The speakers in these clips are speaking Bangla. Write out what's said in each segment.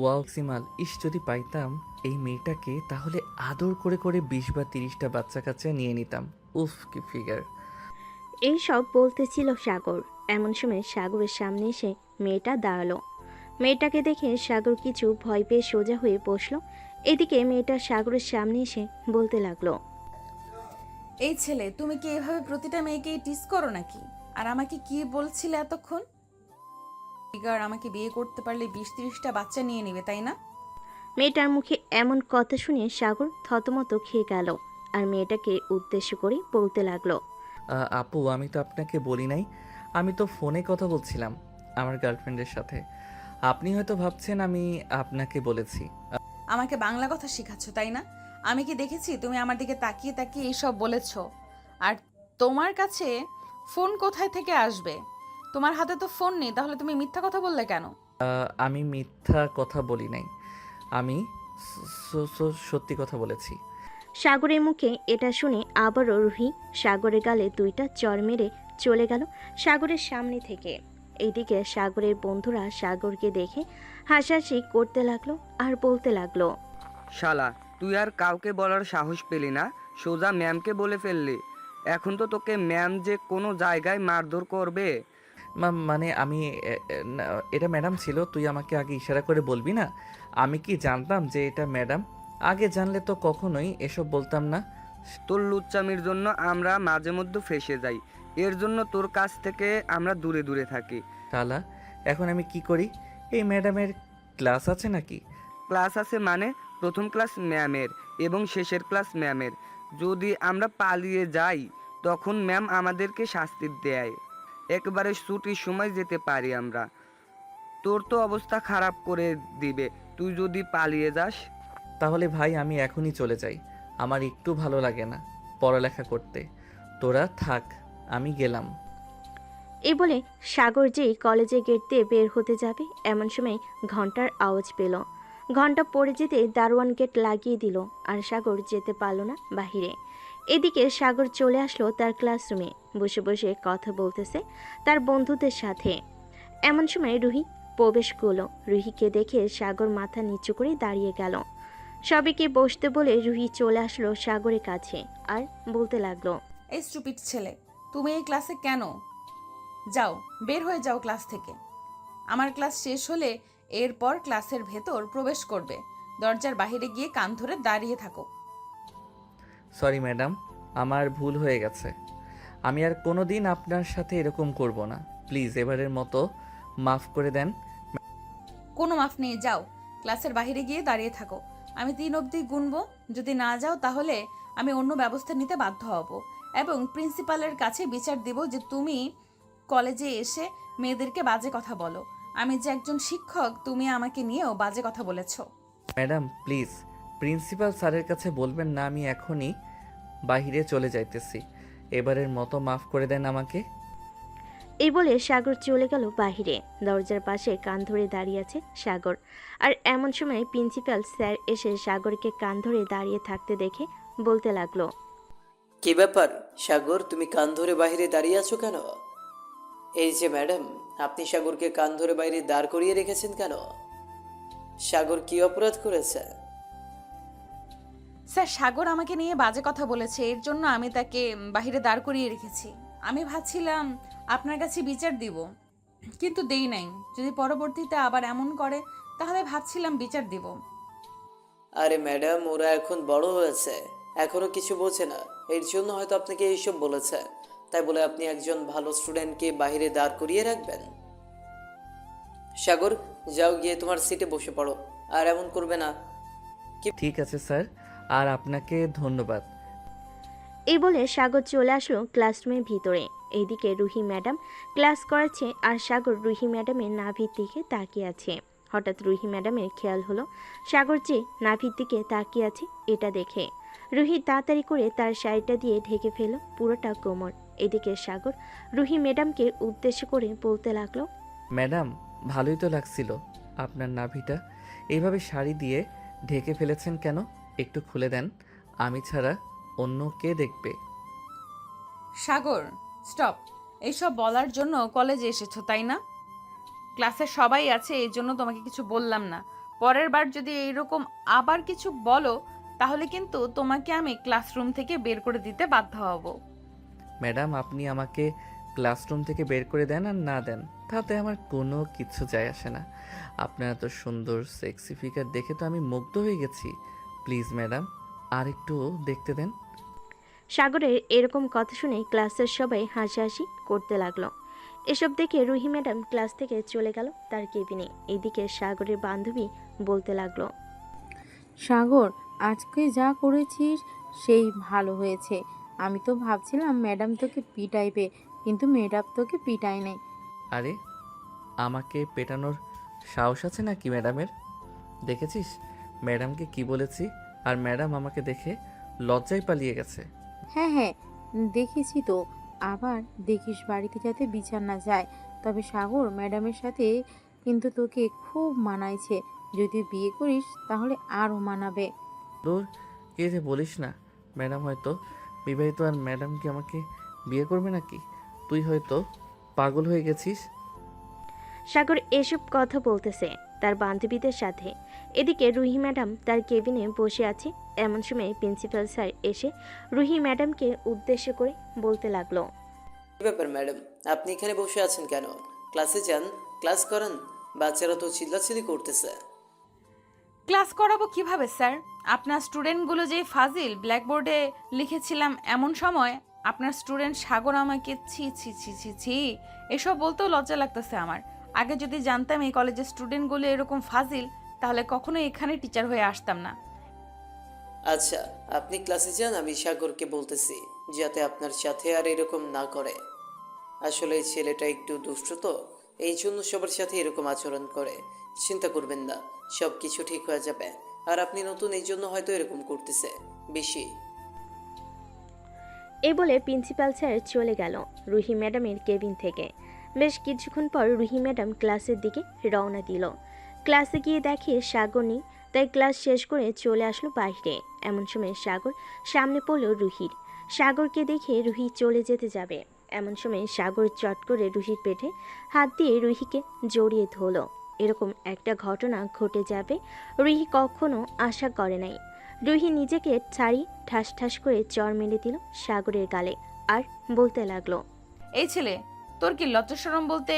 ওয়াও সিমাল, যদি পাইতাম এই মেয়েটাকে তাহলে আদর করে করে 20 বা 30টা বাচ্চা কাচ্চা নিয়ে নিতাম। উফ কি ফিগার। এই সব বলতেছিল সাগর। এমন সময় সাগরের সামনে এসে মেয়েটা দাঁড়ালো। মেয়েটাকে দেখে সাগর কিছু ভয় পেয়ে সোজা হয়ে বসলো। এদিকে মেয়েটা সাগরের সামনে এসে বলতে লাগলো, এই ছেলে, তুমি কি এভাবে প্রতিটা মেয়েকেই টিস করো নাকি? আর আমাকে কি বলছিলে এতক্ষণ? ফিগার, আমাকে বিয়ে করতে পারলে 20-30টা বাচ্চা নিয়ে নেবে, তাই না? মেয়েটার মুখে এমন কথা শুনে সাগর থতমত খেয়ে গেল আর মেয়েটাকে উদ্দেশ্য করে বলতে লাগলো, আপু, আমি তো আপনাকে বলি নাই, আমি তো ফোনে কথা বলছিলাম আমার গার্লফ্রেন্ডের সাথে। আপনি হয়তো ভাবছেন আমি আপনাকে বলেছি। আমাকে বাংলা কথা শেখাচ্ছ, তাই না? আমি কি দেখেছি তুমি আমার দিকে তাকিয়ে তাকিয়ে এইসব বলেছ? আর তোমার কাছে ফোন কোথায় থেকে আসবে? তোমার হাতে তো ফোন নেই, তাহলে তুমি মিথ্যা কথা বললে কেন? আমি মিথ্যা কথা বলি নাই, আমি সত্যি কথা বলেছি। সাগরের মুখে এটা শুনে আবারও রুহি সাগরের গালে দুইটা চড় মেরে চলে গেল সাগরের সামনে থেকে। এইদিকে সাগরের বন্ধুরা সাগরকে দেখে হাসাহাসি করতে লাগলো আর বলতে লাগলো, শালা, তুই আর কাউকে বলার সাহস পেলি না, সোজা ম্যামকে বলে ফেললি। এখন তো তোকে ম্যাম যে কোনো জায়গায় মারধর করবে। মানে আমি না, এটা ম্যাডাম ছিল, তুই আমাকে আগে ইশারা করে বলবি না? আমি কি জানতাম যে এটা ম্যাডাম? আগে জানলে তো কখনোই এসব বলতাম না। তোর লুচ্চামির জন্য আমরা মাঝে মধ্যে ফেঁসে যাই, এর জন্য তোর কাছ থেকে আমরা দূরে দূরে থাকি। শালা, এখন আমি কি করি? এই ম্যাডামের ক্লাস আছে নাকি? ক্লাস আছে মানে? প্রথম ক্লাস ম্যামের এবং শেষের ক্লাস ম্যামের। যদি আমরা পালিয়ে যাই তখন ম্যাম আমাদেরকে শাস্তি দেয়। একবারে ছুটির সময় যেতে পারি আমরা। তোর তো অবস্থা খারাপ করে দিবে তুই যদি পালিয়ে যাস। তাহলে ভাই আমি এখনই চলে যাই, আমার একটু ভালো লাগে না পড়ালেখা করতে। তোরা থাক, আমি গেলাম। এই বলে সাগর যেই কলেজের গেট দিয়ে বের হতে যাবে এমন সময় ঘন্টার আওয়াজ পেল। ঘন্টা পড়ে যেতে দারোয়ান গেট লাগিয়ে দিল আর সাগর যেতে পারল না বাহিরে। এদিকে সাগর চলে আসলো তার ক্লাসরুমে, বসে বসে কথা বলতেছে তার বন্ধুদের সাথে। এমন সময় রুহি প্রবেশ করলো। রুহিকে দেখে সাগর মাথা নিচু করে দাঁড়িয়ে গেল। সবাইকে বসতে বলে রুহি চলে আসলো সাগরের কাছে আর বলতে লাগলো, এই স্টুপিড ছেলে, তুমি এই ক্লাসে কেন? যাও, বের হয়ে যাও ক্লাস থেকে। আমার ক্লাস শেষ হলে এরপর ক্লাসের ভেতর প্রবেশ করবে। দরজার বাইরে গিয়ে কান ধরে দাঁড়িয়ে থাকো। সরি ম্যাডাম, আমার ভুল হয়ে গেছে। আমি আর কোনো দিন আপনার সাথে এরকম করব না। প্লিজ এবারের মতো মাফ করে দেন। কোনো মাফ নেই, যাও ক্লাসের বাইরে গিয়ে দাঁড়িয়ে থাকো। আমি 3 অবধি গুনবো, যদি না যাও তাহলে আমি অন্য ব্যবস্থা নিতে বাধ্য হব এবং প্রিন্সিপালের কাছে বিচার দিব যে তুমি কলেজে এসে মেয়েদেরকে বাজে কথা বলো। আমি যে একজন শিক্ষক, তুমি আমাকে নিয়েও বাজে কথা বলেছো। ম্যাডাম প্লিজ, প্রিন্সিপাল স্যারের কাছে বলবেন না, আমি এখনই বাইরে চলে যাইতেছি। এবারের মতো মাফ করে দেন আমাকে। এই বলে সাগর চলে গেল বাহিরে। দরজার পাশে কান ধরে দাঁড়িয়ে আছে সাগর। আর এমন সময় প্রিন্সিপাল স্যার এসে সাগরকে কান ধরে দাঁড়িয়ে থাকতে দেখে বলতে লাগলো, কি ব্যাপার সাগর, তুমি কান ধরে বাইরে দাঁড়িয়ে আছো কেন? এই যে ম্যাডাম, আপনি সাগরকে কান ধরে বাইরে দাঁড় করিয়ে রেখেছেন কেন? সাগর কি অপরাধ করেছে? স্যার, সাগর আমাকে নিয়ে বাজে কথা বলেছে, এর জন্য আমি তাকে বাইরে দাঁড় করিয়ে রেখেছি। আমি ভাবছিলাম আপনার কাছে বিচার দিব, কিন্তু দেই নাই। যদি পরবর্তীতে আবার এমন করে তাহলে ভাবছিলাম বিচার দিব। আরে ম্যাডাম, ওরা এখন বড় হয়েছে, এখনো কিছু বোঝে না, এর জন্য হয়তো আপনাকে এইসব বলেছে। তাই বলে আপনি একজন ভালো স্টুডেন্টকে বাইরে দাঁড় করিয়ে রাখবেন? সাগর, যাও গিয়ে তোমার সিটে বসে পড়ো, আর এমন করবে না। ঠিক আছে স্যার, আর আপনাকে ধন্যবাদ। এই বলে সাগর চলে আসলো ক্লাসরুমের ভিতরে। এইদিকে রুহি ম্যাডাম ক্লাস করাচ্ছে আর সাগর রুহি ম্যাডামের নাভির দিকে তাকিয়ে আছে। হঠাৎ রুহি ম্যাডামের খেয়াল হলো সাগর যে নাভির দিকে তাকিয়ে আছে এটা দেখে। রুহি তাড়াতাড়ি করে তার শাড়িটা দিয়ে ঢেকে ফেল পুরোটা কোমর। এদিকে সাগর রুহি ম্যাডামকে উদ্দেশ্য করে বলতে লাগলো, ম্যাডাম, ভালোই তো লাগছিল আপনার নাভিটা। এইভাবে শাড়ি দিয়ে ঢেকে ফেলেছেন কেন? একটু খুলে দেন, আমি ছাড়া অন্য কে দেখবে? সাগর, স্টপ। এইসব বলার জন্য কলেজে এসেছো, তাই না? ক্লাসে সবাই আছে, এই জন্য তোমাকে কিছু বললাম না। পরের বার যদি এইরকম আবার কিছু বলো, তাহলে কিন্তু তোমাকে আমি ক্লাসরুম থেকে বের করে দিতে বাধ্য হব। ম্যাডাম, আপনি আমাকে ক্লাসরুম থেকে বের করে দেন আর না দেন, তাতে আমার কোনো কিছু যায় আসে না। আপনার এত সুন্দর সেক্সি ফিগার দেখে তো আমি মুগ্ধ হয়ে গেছি। প্লিজ ম্যাডাম, আর একটু দেখতে দেন। সাগরের এরকম কথা শুনে ক্লাসের সবাই হাসাহাসি করতে লাগলো। এসব দেখে রুহি ম্যাডাম ক্লাস থেকে চলে গেল তার কেবিনে। এদিকে সাগরের বান্ধবী বলতে লাগলো, সাগর, আজকে যা করেছিস সেই ভালো হয়েছে। আমি তো ভাবছিলাম ম্যাডাম তোকে পিটাইবে, কিন্তু ম্যাডাম তোকে পিটায় নাই। আরে, আমাকে পেটানোর সাহস আছে নাকি ম্যাডামের? দেখেছিস ম্যাডামকে কি বলেছি, আর ম্যাডাম আমাকে দেখে লজ্জায় পালিয়ে গেছে। হ্যাঁ হ্যাঁ, দেখেছি তো। আবার দেখিস বাড়িতে যাতে বিচার না যায়। তবে সাগর, ম্যাডামের সাথে কিন্তু তোকে খুব মানাইছে। যদি বিয়ে করিস তাহলে আরও মানাবে। দূর, কে যে বলিস না। ম্যাডাম হয়তো বিবাহিত, আর ম্যাডাম কি আমাকে বিয়ে করবে নাকি? তুই হয়তো পাগল হয়ে গেছিস। সাগর এসব কথা বলতেছে তার বান্ধবীদের সাথে। এদিকে রুহি ম্যাডাম তার কেবিনে বসে আছে। এমন সময় প্রিন্সিপাল স্যার এসে রুহি ম্যাডামকে উদ্দেশ্য করে বলতে লাগলো, কি ব্যাপার ম্যাডাম, আপনি এখানে বসে আছেন কেন? ক্লাসে যান, ক্লাস করান। বাচ্চারা তো চিল্লাচিল্লি করতেছে। ক্লাস করাবো কিভাবে স্যার? আপনার স্টুডেন্টগুলো যে ফাজিল, ব্ল্যাকবোর্ডে লিখেছিলাম এমন সময় আপনার স্টুডেন্ট সাগর আমাকে ছি ছি ছি ছি ছি এসব বলতেও লজ্জা লাগতেছে আমার। আগে যদি জানতাম এই কলেজের স্টুডেন্টগুলো এরকম ফাজিল, তাহলে কখনোই এখানে টিচার হয়ে আসতাম না। আচ্ছা, আপনি ক্লাসে যান, আমি সাগরকে বলতেছি যাতে আপনার সাথে আর এরকম না করে। আসলে এই ছেলেটা একটু দুষ্ট তো, এই জন্য সবার সাথে এরকম আচরণ করে। চিন্তা করবেন না, সব কিছু ঠিক হয়ে যাবে। আর আপনি নতুন, এই জন্য হয়তো এরকম করতেছে বেশি। এই বলে প্রিন্সিপাল স্যার চলে গেল রুহি ম্যাডামের কেবিন থেকে। বেশ কিছুক্ষণ পর রুহি ম্যাডাম ক্লাসের দিকে রওনা দিল। ক্লাসে গিয়ে দেখে সাগর নেই, তাই ক্লাস শেষ করে চলে আসলো বাইরে। এমন সময় সাগর সামনে পড়ল রুহির। সাগরকে দেখে রুহি চলে যেতে যাবে, এমন সময় সাগর চট করে রুহির পেটে হাত দিয়ে রুহিকে জড়িয়ে ধরল। এরকম একটা ঘটনা ঘটে যাবে রুহি কখনো আশা করে নাই। রুহি নিজেকে ছাড়ি ঠাস ঠাস করে চর মেরে দিল সাগরের গালে, আর বলতে লাগলো, এই ছেলে, তোর কি লজ্জা শরম বলতে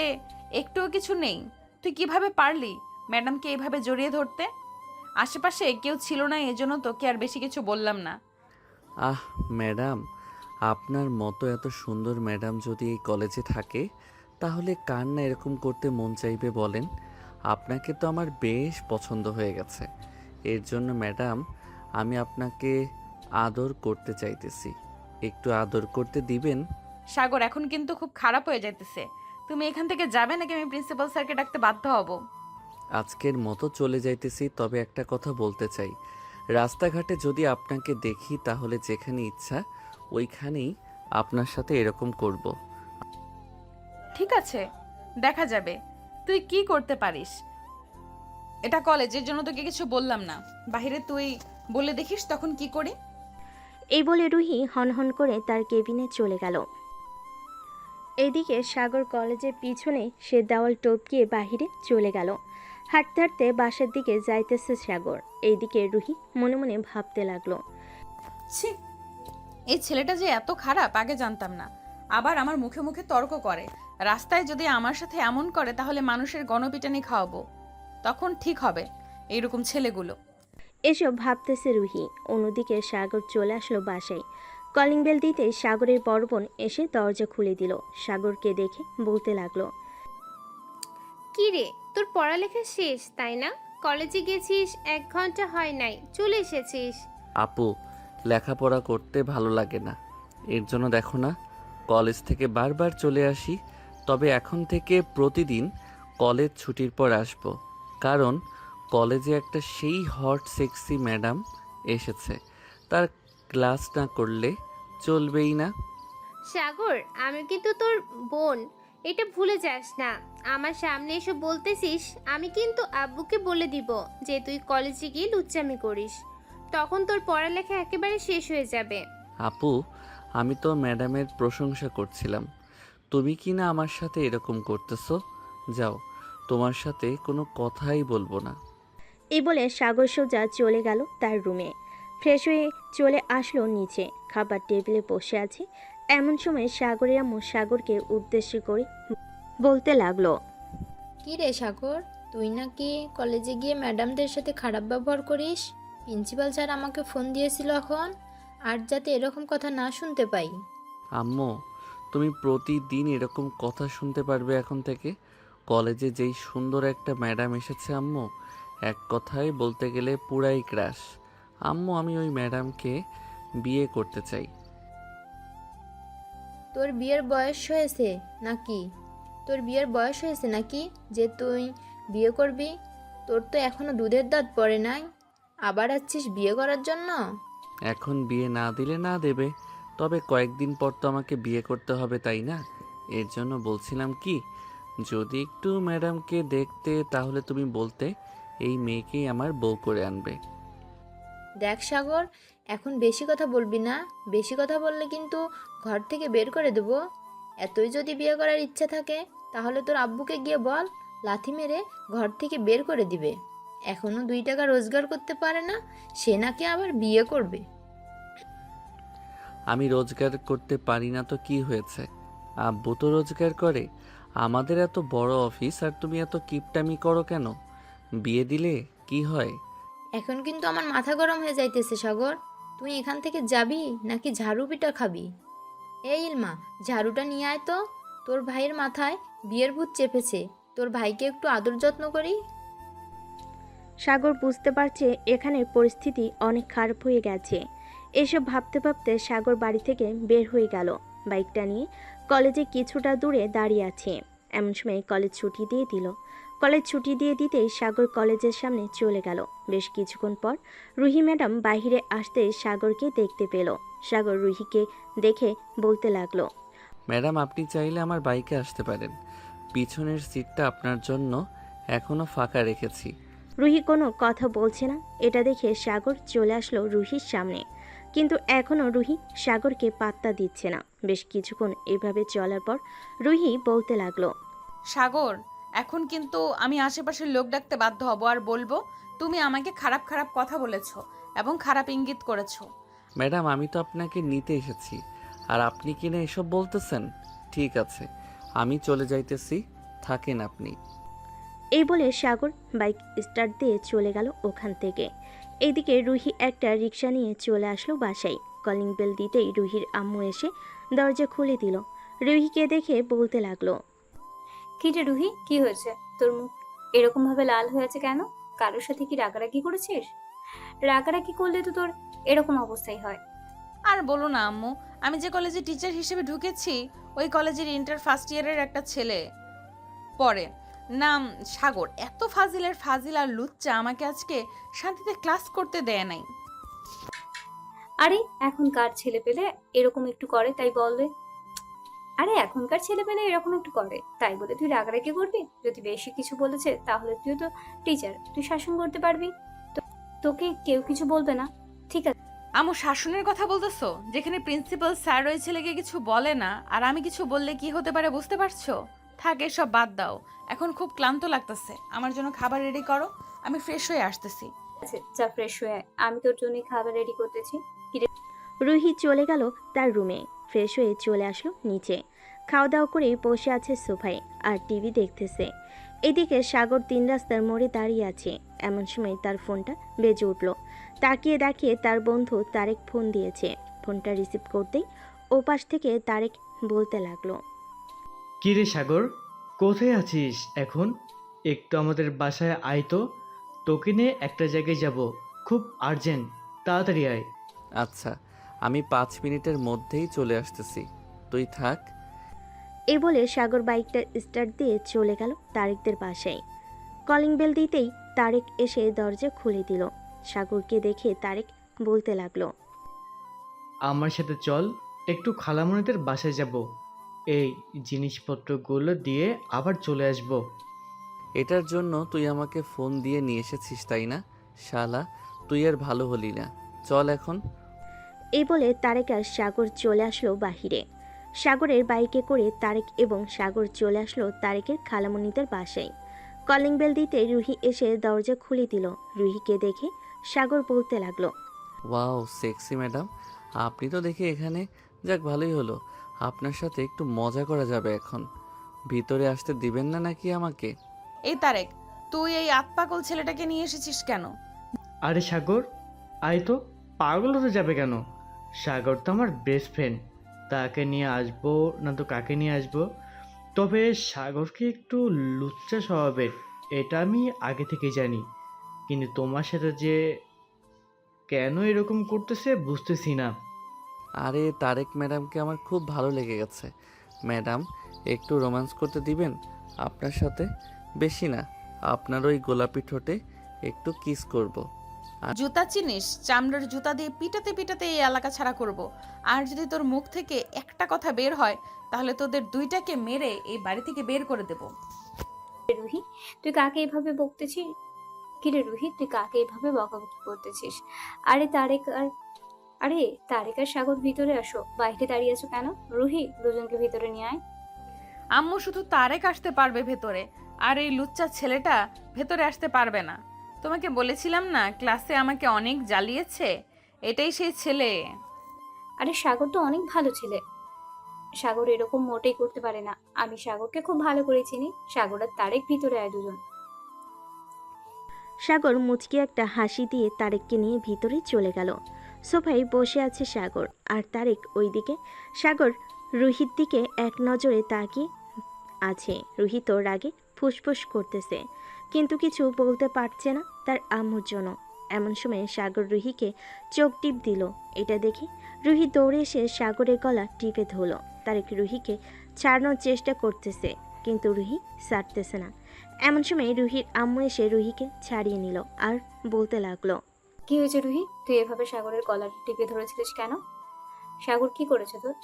একটুও কিছু নেই? তুই কিভাবে পারলি ম্যাডামকে এইভাবে জড়িয়ে ধরতে? আশেপাশে কেউ ছিল না, এজন্য তোকে আর বেশি কিছু বললাম না। আহ ম্যাডাম, আপনার মতো এত সুন্দর ম্যাডাম যদি এই কলেজে থাকে, তাহলে কার না এরকম করতে মন চাইবে বলেন? আপনাকে তো আমার বেশ পছন্দ হয়ে গেছে। এর জন্য ম্যাডাম, আমি আপনাকে আদর করতে চাইতেছি। একটু আদর করতে দিবেন? সাগর, এখন কিন্তু খুব খারাপ হয়ে যাইতেছে। তুমি এখান থেকে যাবে নাকি আমি প্রিন্সিপাল স্যারকে ডাকতে বাধ্য হব? আজকের মতো চলে যাইতেছি, তবে একটা কথা বলতে চাই। রাস্তাঘাটে যদি আপনাকে দেখি, তাহলে যেখানে ইচ্ছা ওইখানেই আপনার সাথে এরকম করব। ঠিক আছে, দেখা যাবে তুই কি করতে পারিস। এটা কলেজের জন্য তোকে কিছু বললাম না, বাইরে তুই বলে দেখিস তখন কি করি। এই বলে রুহি হনহন করে তার কেবিনে চলে গেল। এইদিকে সাগর কলেজের পিছনে সে দেওয়াল টপকিয়ে বাহিরে চলে গেল। হাঁটতে হাঁটতে বাসার দিকে যাইতেছে সাগর। এইদিকে রুহি মনে মনে ভাবতে লাগলো, ছি, এই ছেলেটা যে এত খারাপ আগে জানতাম না। আবার আমার মুখে মুখে তর্ক করে। রাস্তায় যদি আমার সাথে এমন করে তাহলে মানুষের গণপিটানি খাওয়াবো, তখন ঠিক হবে এইরকম ছেলেগুলো। এসব ভাবতেছে রুহি। অন্যদিকে সাগর চলে আসলো বাসায়। কলিং বেল দিতে সাগরের বড় বোন এসে দরজা খুলে দিল। সাগরকে দেখে বলতে লাগলো, কি রে, তোর পড়ালেখা শেষ তাই না? কলেজে গেছিস 1 ঘন্টা হয় নাই, চলে এসেছিস। আপু, লেখাপড়া করতে ভালো লাগে না, এর জন্য দেখো না কলেজ থেকে বারবার চলে আসি। তবে এখন থেকে প্রতিদিন কলেজ ছুটির পর আসব, কারণ কলেজে একটা সেই হট সেক্সি ম্যাডাম এসেছে, তার ক্লাস না করলে চলবেই না। সাগর, আমি কিন্তু তোর বোন, এটা ভুলে যাস না। আমার সামনে এসে বলতেছিস, আমি কিন্তু আব্বুকে বলে দিব যে তুই কলেজে গিয়ে লুচ্চামি করিস। তখন তোর পড়ালেখা একেবারে শেষ হয়ে যাবে। আপু, আমি তো ম্যাডামের প্রশংসা করছিলাম, তুমি কি না আমার সাথে এরকম করতেছো? যাও, তোমার সাথে কোনো কথাই বলবো না। এই বলে সাগর সোজা চলে গেল তার রুমে। ফ্রেশ হয়ে চলে আসলো নিচে, খাবার টেবিলে বসে আছে। এমন সময় সাগরের আম্মু সাগরকে উদ্দেশ্য করে বলতে লাগলো, কি রে সাগর, তুই নাকি কলেজে গিয়ে ম্যাডামদের সাথে খারাপ ব্যবহার করিস? প্রিন্সিপাল স্যার আমাকে ফোন দিয়েছিল এখন, আর যাতে এরকম কথা না শুনতে পাই। আম্মু, তুমি প্রতিদিন এরকম কথা শুনতে পারবে এখন থেকে। কলেজে যেই সুন্দর একটা ম্যাডাম এসেছে আম্মু, এক কথায় বলতে গেলে পুরাই ক্রাশ। আম্মু, আমি ওই ম্যাডামকে বিয়ে করতে চাই। তোর বিয়ের বয়স হয়েছে নাকি? তোর বিয়ের বয়স হয়েছে নাকি যে তুই বিয়ে করবি? তোর তো এখনো দুধের দাঁত পড়ে নাই, আবার আছিস বিয়ে করার জন্য? এখন বিয়ে না দিলে না দেবে, তবে কয়েকদিন পর তো আমাকে বিয়ে করতে হবে, তাই না? এর জন্য বলছিলাম কি, যদি একটু ম্যাডামকে দেখতে তাহলে তুমি বলতে এই মেয়েকেই আমার বউ করে আনবে। দেখ সাগর, এখন বেশি কথা বলবি না, বেশি কথা বললে কিন্তু ঘর থেকে বের করে দেবো। এতই যদি বিয়ে করার ইচ্ছা থাকে তাহলে তোর আব্বুকে গিয়ে বল, লাথি মেরে ঘর থেকে বের করে দিবে। এখনো 2 টাকা রোজগার করতে পারে না, সে নাকি আবার বিয়ে করবে। আমি রোজগার করতে পারি না তো কি হয়েছে? আব্বু তো রোজগার করে। আমাদের এত বড় অফিস, আর তুমি এত কিপটামি করো কেন? বিয়ে দিলে কি হয়? এখন কিন্তু আমার মাথা গরম হয়ে যাইতেছে সাগর, তুই এখান থেকে যাবি নাকি ঝাড়ু পিটা খাবি? এই ইলমা, ঝাড়ুটা নিয়ে আয় তো, তোর ভাইয়ের মাথায় বিয়ের ভূত চেপেছে, তোর ভাইকে একটু আদর যত্ন করি। সাগর বুঝতে পারছে এখানে পরিস্থিতি অনেক খারাপ হয়ে গেছে। এসব ভাবতে ভাবতে সাগর বাড়ি থেকে বের হয়ে গেল। বাইকটা নিয়ে কলেজে কিছুটা দূরে দাঁড়িয়ে আছে। এমন সময় কলেজ ছুটি দিয়ে দিল। কলেজ ছুটি দিয়ে দিতেই সাগর কলেজের সামনে চলে গেল। বেশ কিছুক্ষণ পর রুহি ম্যাডাম বাইরে আসতে সাগরকে দেখতে পেল। সাগর রুহিকে দেখে বলতে লাগলো, ম্যাডাম, আপনি চাইলে আমার বাইকে আসতে পারেন। পিছনের সিটটা আপনার জন্য এখনো ফাঁকা রেখেছি। রুহি কোনো কথা বলছে না। এটা দেখে সাগর চলে আসলো রুহির সামনে, কিন্তু এখনও রুহি সাগরকে পাত্তা দিচ্ছে না। বেশ কিছুক্ষণ এভাবে চলার পর রুহি বলতে লাগলো, সাগর, এখন কিন্তু আমি আশেপাশের লোক ডাকতে বাধ্য হব আর বলবো তুমি আমাকে খারাপ খারাপ কথা বলেছো এবং খারাপ ইঙ্গিত করেছো। ম্যাডাম, আমি তো আপনাকে নিতে এসেছি, আর আপনি কিনা এসব বলতেছেন? ঠিক আছে, আমি চলে যাইতেছি, থাকেন আপনি। এই বলে সাগর বাইক স্টার্ট দিয়ে চলে গেল ওখান থেকে। এইদিকে রুহি একটা রিক্সা নিয়ে চলে আসলো বাসায়। কলিং বেল দিতেই রুহির আম্মু এসে দরজা খুলে দিল। রুহিকে দেখে বলতে লাগলো, কি রে রুহি, কি হয়েছে? তোর মুখ এরকম ভাবে লাল হয়েছে কেন? কারোর সাথে কি রাগারাগি করেছিস? রাগারাগি করলে তো তোর এরকম অবস্থাই হয়। আর বলো না আম্মু, আমি যে কলেজে টিচার হিসেবে ঢুকেছি ওই কলেজের ইন্টার ফার্স্ট ইয়ারের একটা ছেলে পড়ে, নাম সাগর। এত ফাজিলের ফাজিল আর লুচ্চা, আমাকে আজকে শান্তিতে ক্লাস করতে দেয় নাই। আরে এখনকার ছেলে পেলে এরকম একটু করে তাই বলবে? আরে এখনকার ছেলে পেলে এরকম একটু করে তাই বলে তুই রাগারাগি করবি? যদি বেশি কিছু বলেছে তাহলে তুই তো টিচার, তুই শাসন করতে পারবি, তোকে কেউ কিছু বলবে না, ঠিক আছে? আম্মু, শাসনের কথা বলতেছো? যেখানে প্রিন্সিপাল স্যার ওই ছেলেকে কিছু বলে না, আর আমি কিছু বললে কি হতে পারে বুঝতে পারছো? থাকে সব বাদ দাও, এখন খুব ক্লান্ত লাগতেছে, আমার জন্য খাবার রেডি করো, আমি ফ্রেশ হয়ে আসতেছি। আচ্ছা যা, ফ্রেশ হয়ে আয়, আমি তোর জন্য খাবার রেডি করতেছি। রুহি চলে গেল তার রুমে। ফ্রেশ হয়ে চলে আসলো নিচে। খাওয়া দাওয়া করে বসে আছে সোফায় আর টিভি দেখতেছে। এদিকে সাগর 3 রাস্তার মোড়ে দাঁড়িয়ে আছে। এমন সময় তার ফোনটা বেজে উঠল। তাকিয়ে দেখিয়ে তার বন্ধু তারেক ফোন দিয়েছে। ফোনটা রিসিভ করতেই ওপাশ থেকে তারেক বলতে লাগলো, কি রে সাগর, কোথায় আছিস এখন? একটু আমাদের বাসায় আয় তো, তোকে নিয়ে একটা জায়গায় যাব, খুব আর্জেন্ট, তাড়াতাড়ি আয়। আচ্ছা, আমি 5 মিনিটের মধ্যেই চলে আসতেছি, তুই থাক। এই বলে সাগর বাইকটা স্টার্ট দিয়ে চলে গেল তারেকদের বাসায়। কলিং বেল দিতেই তারেক এসে দরজা খুলে দিল। সাগরকে দেখে তারেক বলতে লাগলো, আমার সাথে চল, একটু খালামণিদের বাসায় যাব, এই জিনিসপত্রগুলো দিয়ে আবার চলে আসব। এটার জন্য তুই আমাকে ফোন দিয়ে নিয়ে এসেছিস, তাই না? শালা, তুই আর ভালো হলি না, চল এখন। এই বলে তারেক আর সাগর চলে আসলো বাহিরে। সাগরের বাইকে করে তারেক এবং সাগর চলে আসলো তারেকের খালামণিদের বাসায়। কলিং বেল দিতে রুহি এসে দরজা খুলে দিল। রুহিকে দেখে সাগর বলতে লাগলো, ওয়াও সেক্সি ম্যাডাম, আপনি তো দেখি এখানে। যাক ভালোই হলো, আপনার সাথে একটু মজা করা যাবে এখন। ভিতরে আসতে দিবেন না নাকি আমাকে? এই তারেক, তুই এই আতপাগল ছেলেটাকে নিয়ে এসেছিস কেন? আরে সাগর, আয় তো। পাগল হতে যাবে কেন? সাগর তো আমার বেস্ট ফ্রেন্ড। তাকে নিয়ে আসবো না তো কাকে নিয়ে আসবো? তবে সাগরকে একটু লুচ্চা স্বভাবের, এটা আমি আগে থেকে জানি। কিন্তু তোমার সাথে যে কেন এরকম করতেছে বুঝতেছি না। আরে তারেক ম্যাডামকে আমার খুব ভালো লেগে গেছে। ম্যাডাম একটু রোম্যান্স করতে দিবেন আপনার সাথে? বেশি না, আপনার ওই গোলাপি ঠোঁটে একটু কিস করব। জুতা চিনিস? চামড়ার জুতা দিয়ে পিটাতে পিটাতে এই এলাকা ছাড়া করব। আর যদি তোর মুখ থেকে একটা কথা বের হয় তাহলে তোদের দুইটাকে মেরে এই বাড়ি থেকে বের করে দেব। রুহি, তুই কাকে এভাবে বকতেছিস? কিরে রুহি, তুই কাকে এভাবে বকাবকি করতেছিস? আরে তারেক আর সাগর, ভিতরে আসো। বাইরে দাঁড়িয়ে আছো কেন? রুহি, দুজনকে ভিতরে নিয়ে আয়। আম্মু শুধু তারেক আসতে পারবে ভেতরে, আর এই লুচ্চা ছেলেটা ভেতরে আসতে পারবে না। তোমাকে বলেছিলাম না ক্লাসে আমাকে অনেক জ্বালিয়েছে? এটাই সেই ছেলে। আরে সাগর তো অনেক ভালো ছেলে। সাগর এরকম মোটেই করতে পারে না। আমি সাগরকে খুব ভালো করে চিনি। সাগর আর তারেক ভিতরে আয় দুজন। সাগর মুচকি একটা হাসি দিয়ে তারেককে নিয়ে ভিতরে চলে গেল। সোফায় বসে আছে সাগর আর তারেক ওইদিকে। সাগর রুহির দিকে এক নজরে তাকিয়ে আছে। রুহি তো রাগে ফুসফুস করতেছে, কিন্তু কিছু বলতে পারছে না তার আম্মুর জন্য। এমন সময় সাগর রুহিকে চোখ টিপ দিল। এটা দেখে রুহি দৌড়ে এসে সাগরের গলা টিপে ধরল। তারেক রুহিকে ছাড়ানোর চেষ্টা করতেছে, কিন্তু রুহি ছাড়তেছে না। এমন সময় রুহির আম্মু এসে রুহিকে ছাড়িয়ে নিল আর বলতে লাগলো, কি হয়েছে রুহি? তুই এভাবে সাগরের কলার টিপে ধরেছিলিস কেন? সাগর কি করেছে তোর?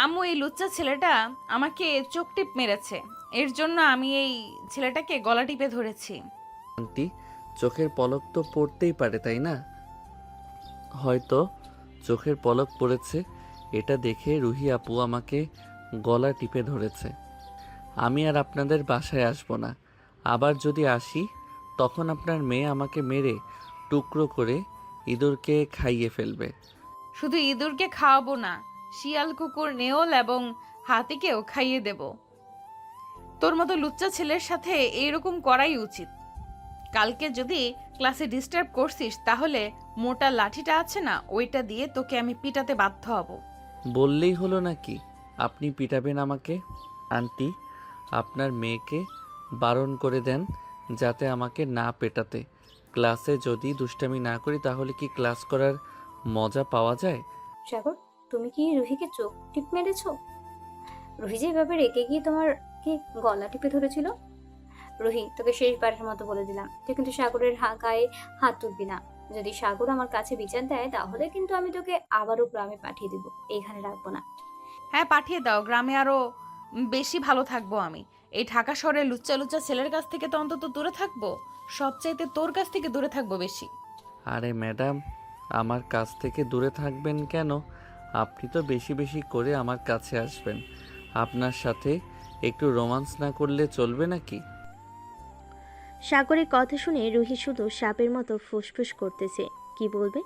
আম্মু, এই লুচ্চা ছেলেটা আমাকে চোখ টিপ মেরেছে, এর জন্য আমি এই ছেলেটাকে গলা টিপে ধরেছি। আন্টি চোখের পলক তো পড়তেই পারে তাই না? হয়তো চোখের পলক পড়েছে, এটা দেখে রুহি আপু আমাকে গলা টিপে ধরেছে। আমি আর আপনাদের বাসায় আসবো না। আবার যদি আসি তখন আপনার মেয়ে আমাকে মেরে টুকরো করে ইঁদুরকে খাইয়ে ফেলবে। শুধু ইঁদুরকে খাওয়াবো না, শিয়াল, কুকুর, নেওল এবং হাতিকেও খাইয়ে দেব। তোর মতো লুচ্চা ছেলের সাথে এইরকম করাই উচিত। কালকে যদি ক্লাসে ডিস্টার্ব করছিস তাহলে মোটা লাঠিটা আছে না, ওইটা দিয়ে তোকে আমি পিটাতে বাধ্য হব। বললেই হলো নাকি আপনি পিটাবেন আমাকে? আন্টি আপনার মেয়েকে বারণ করে দেন যাতে আমাকে না পেটাতে। ক্লাসে যদি দুষ্টামি না করি তাহলে কি ক্লাস করার মজা পাওয়া যায়? সাগর, তুমি কি রুহিকে চোখ টিপ মেরেছো? রুহি যে এভাবে রেগে গিয়ে তোমার কি গলা টিপে ধরেছিল? রুহি, তোকে শেষবারের মতো বলে দিলাম, তুই কিন্তু সাগরের গায়ে হাত তুলবি না। যদি সাগর আমার কাছে বিচার দেয় তাহলে কিন্তু আমি তোকে আবারও গ্রামে পাঠিয়ে দিব, এইখানে রাখবো না। হ্যাঁ, পাঠিয়ে দাও, গ্রামে আরো বেশি ভালো থাকবো আমি। এই ঢাকা শহরে লুচ্চা লুচ্চা ছেলের কাছ থেকে তো অন্তত দূরে থাকবো, সবচাইতে তোর কাছ থেকে দূরে থাকবো বেশি। আরে ম্যাডাম আমার কাছ থেকে দূরে থাকবেন কেন? আপনি তো বেশি বেশি করে আমার কাছে আসবেন। আপনার সাথে একটু রোমান্স না করলে চলবে নাকি? সাগরের কথা শুনে রুহি শুধু সাপের মতো ফুসফুস করতেছে। কি বলবে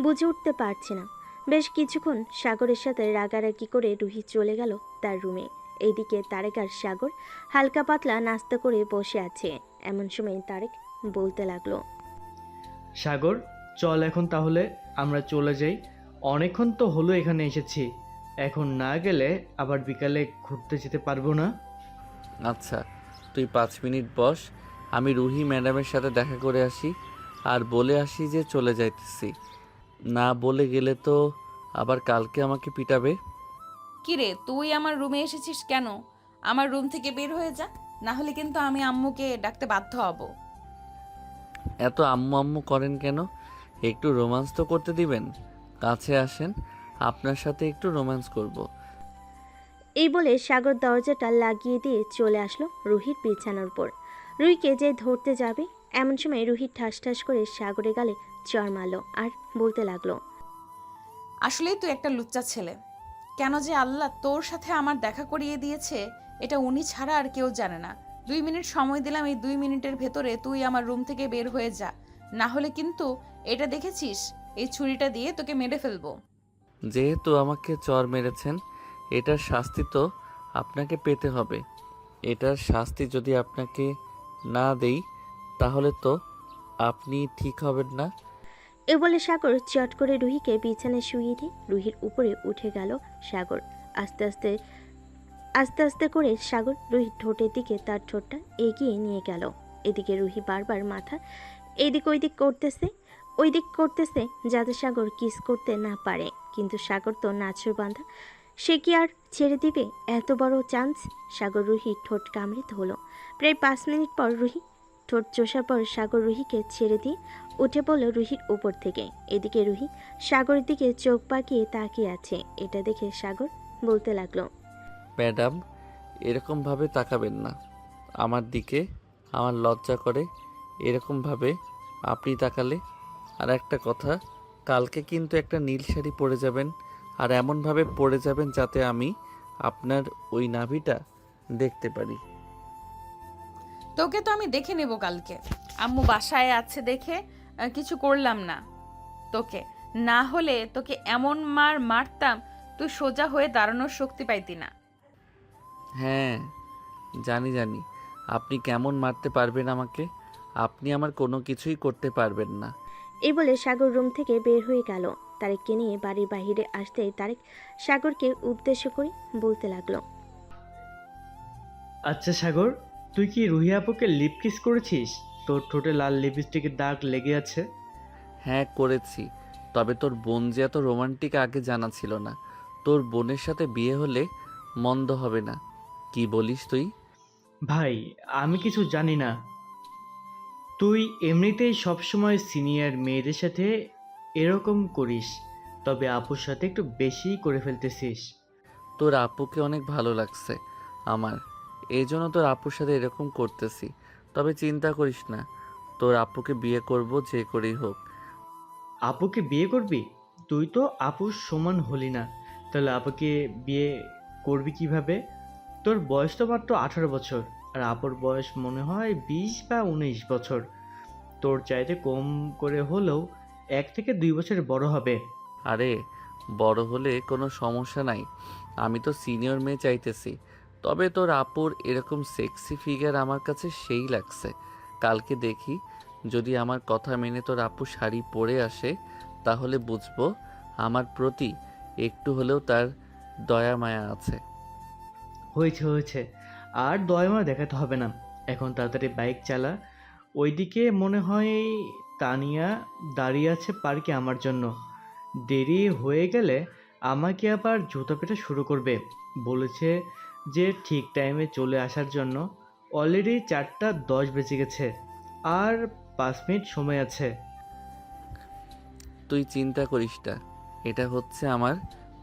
বুঝে উঠতে পারছে না। বেশ কিছুক্ষণ সাগরের সাথে রাগারাগি করে রুহি চলে গেল তার রুমে। এইদিকে তারেক আর সাগর হালকা পাতলা নাস্তা করে বসে আছে। এমন সময় তারেক বলতে লাগলো, সাগর চল এখন তাহলে আমরা চলে যাই। অনেকক্ষণ তো হলো এখানে এসেছি, এখন না গেলে আবার বিকালে ঘুরতে যেতে পারবো না। আচ্ছা তুই 5 মিনিট বস, আমি রুহি ম্যাডামের সাথে দেখা করে আসি আর বলে আসি যে চলে যাইতেছি। না বলে গেলে তো আবার কালকে আমাকে পিটাবে। কিরে, তুই আমার রুমে এসেছিস কেন? আমার রুম থেকে বের হয়ে যা, না হলে কিন্তু আমি আম্মুকে ডাকতে বাধ্য হব। এত আম্মু আম্মু করেন কেন? একটু রোম্যান্স তো করতে দিবেন। কাছে আসেন, আপনার সাথে একটু রোম্যান্স করব। এই বলে সাগর দরজাটা লাগিয়ে দিয়ে চলে আসলো রুহির বিছানার উপর। রুহিকে যে ধরতে যাবে এমন সময় রুহি ঠাস ঠাস করে সাগরের গালে চড় মারলো আর বলতে লাগলো, আসলেই তুই একটা লুচ্চা ছেলে। কেন যে আল্লাহ তোর সাথে আমার দেখা করিয়ে দিয়েছে এটা উনি ছাড়া আর কেউ জানে না। 2 মিনিট সময় দিলাম, এই 2 মিনিটের ভেতরে তুই আমার রুম থেকে বের হয়ে যা, না হলে কিন্তু এটা দেখেছিস, এই ছুরিটা দিয়ে তোকে মেরে ফেলবো। যেহেতু আমাকে চর মেরেছেন, এটার শাস্তি তো আপনাকে পেতে হবে। এটার শাস্তি যদি আপনাকে না দেই তাহলে তো আপনি ঠিক হবেন না। এ বলে সাগর চট করে রুহিকে বিছানায় শুইয়ে দিয়ে রুহির উপরে উঠে গেল সাগর। আস্তে আস্তে আস্তে আস্তে করে সাগর রুহির ঠোঁটের দিকে তার ঠোঁটটা এগিয়ে নিয়ে গেল। এদিকে রুহি বারবার মাথা এদিক ওইদিক করতেছে যাতে সাগর কিস করতে না পারে, কিন্তু সাগর তো নাছর বাঁধা, সে কি আর ছেড়ে দিবে এত বড় চান্স? সাগর রুহির ঠোঁট কামড়ে ধরল। প্রায় 5 মিনিট পর রুহি ঠোঁট চষার পর সাগর রুহিকে ছেড়ে দিয়ে উঠে পড়ল রুহির উপর থেকে। এদিকে রুহি সাগরের দিকে চোখ পাকিয়ে তাকিয়ে আছে। এটা দেখে সাগর বলতে লাগলো, ম্যাডাম, এরকমভাবে তাকাবেন না আমার দিকে, আমার লজ্জা করে এরকমভাবে আপনি তাকালে। আর একটা কথা, কালকে কিন্তু একটা নীল শাড়ি পরে যাবেন, আর এমনভাবে পরে যাবেন যাতে আমি আপনার ওই নাভিটা দেখতে পারি। তোকে তো আমি দেখে নেব কালকে। আম্মু বাসায় আছে দেখে কিছু করলাম না তোকে, না হলে তোকে এমন মার মারতাম তুই সোজা হয়ে দাঁড়ানোর শক্তি পাইতি না। হ্যাঁ জানি জানি, আপনি কেমন মারতে পারবেন আমাকে। আপনি আমার কোনো কিছুই করতে পারবেন না। এই বলে সাগর রুম থেকে বের হয়ে গেল। তারেককে নিয়ে বাড়ির বাইরে আসতেই তারেক সাগরকে উদ্দেশ্য করে বলতে লাগলো, আচ্ছা সাগর, তুই কি রুহি আপুকে লিপ কিস করেছিস? তোর ঠোঁটে লাল লিপস্টিকের দাগ লেগে আছে। হ্যাঁ করেছি, তবে তোর বোন যে এত রোমান্টিক আগে জানা ছিল না। তোর বোনের সাথে বিয়ে হলে মন্দ হবে না। কি বলিস তুই? ভাই, আমি কিছু জানি না। তুই এমনিতেই সবসময় সিনিয়র মেয়েদের সাথে এরকম করিস, তবে আপুর সাথে একটু বেশি করে ফেলতেছিস। তোর আপুকে অনেক ভালো লাগছে আমার, এই জন্য তোর আপুর সাথে এরকম করতেছি। তবে চিন্তা করিস না, তোর আপুকে বিয়ে করব যে করেই হোক। আপুকে বিয়ে করবি? তুই তো আপুর সমান হলি না, তাহলে আপুকে বিয়ে করবি কিভাবে? তোর বয়স তো মাত্র 18 বছর, আর আপুর বয়স মনে হয় 20 বা 19 বছর। তোর চাইতে কম করে হলেও 1 থেকে 2 বছর বড় হবে। আরে বড় হলে কোনো সমস্যা নাই, আমি তো সিনিয়র মেয়ে চাইতেছি। তবে তোর আপুর এরকম সেক্সি ফিগার আমার কাছে সেই লাগছে। কালকে দেখি যদি আমার কথা মেনে তোর আপু শাড়ি পরে আসে, তাহলে বুঝবো আমার প্রতি একটু হলেও তার দয়া মায়া আছে। হয়েছে হয়েছে, আর দয়াময় দেখাতে হবে না। এখন তাড়াতাড়ি বাইক চালা। ওইদিকে মনে হয় তানিয়া দাঁড়িয়ে আছে পার্কে আমার জন্য। দেরি হয়ে গেলে আমাকে আবার জুতো পেটা শুরু করবে। বলেছে যে ঠিক টাইমে চলে আসার জন্য। অলরেডি 4:10 বেজে গেছে, আর 5 মিনিট সময় আছে। তুই চিন্তা করিস না, এটা হচ্ছে আমার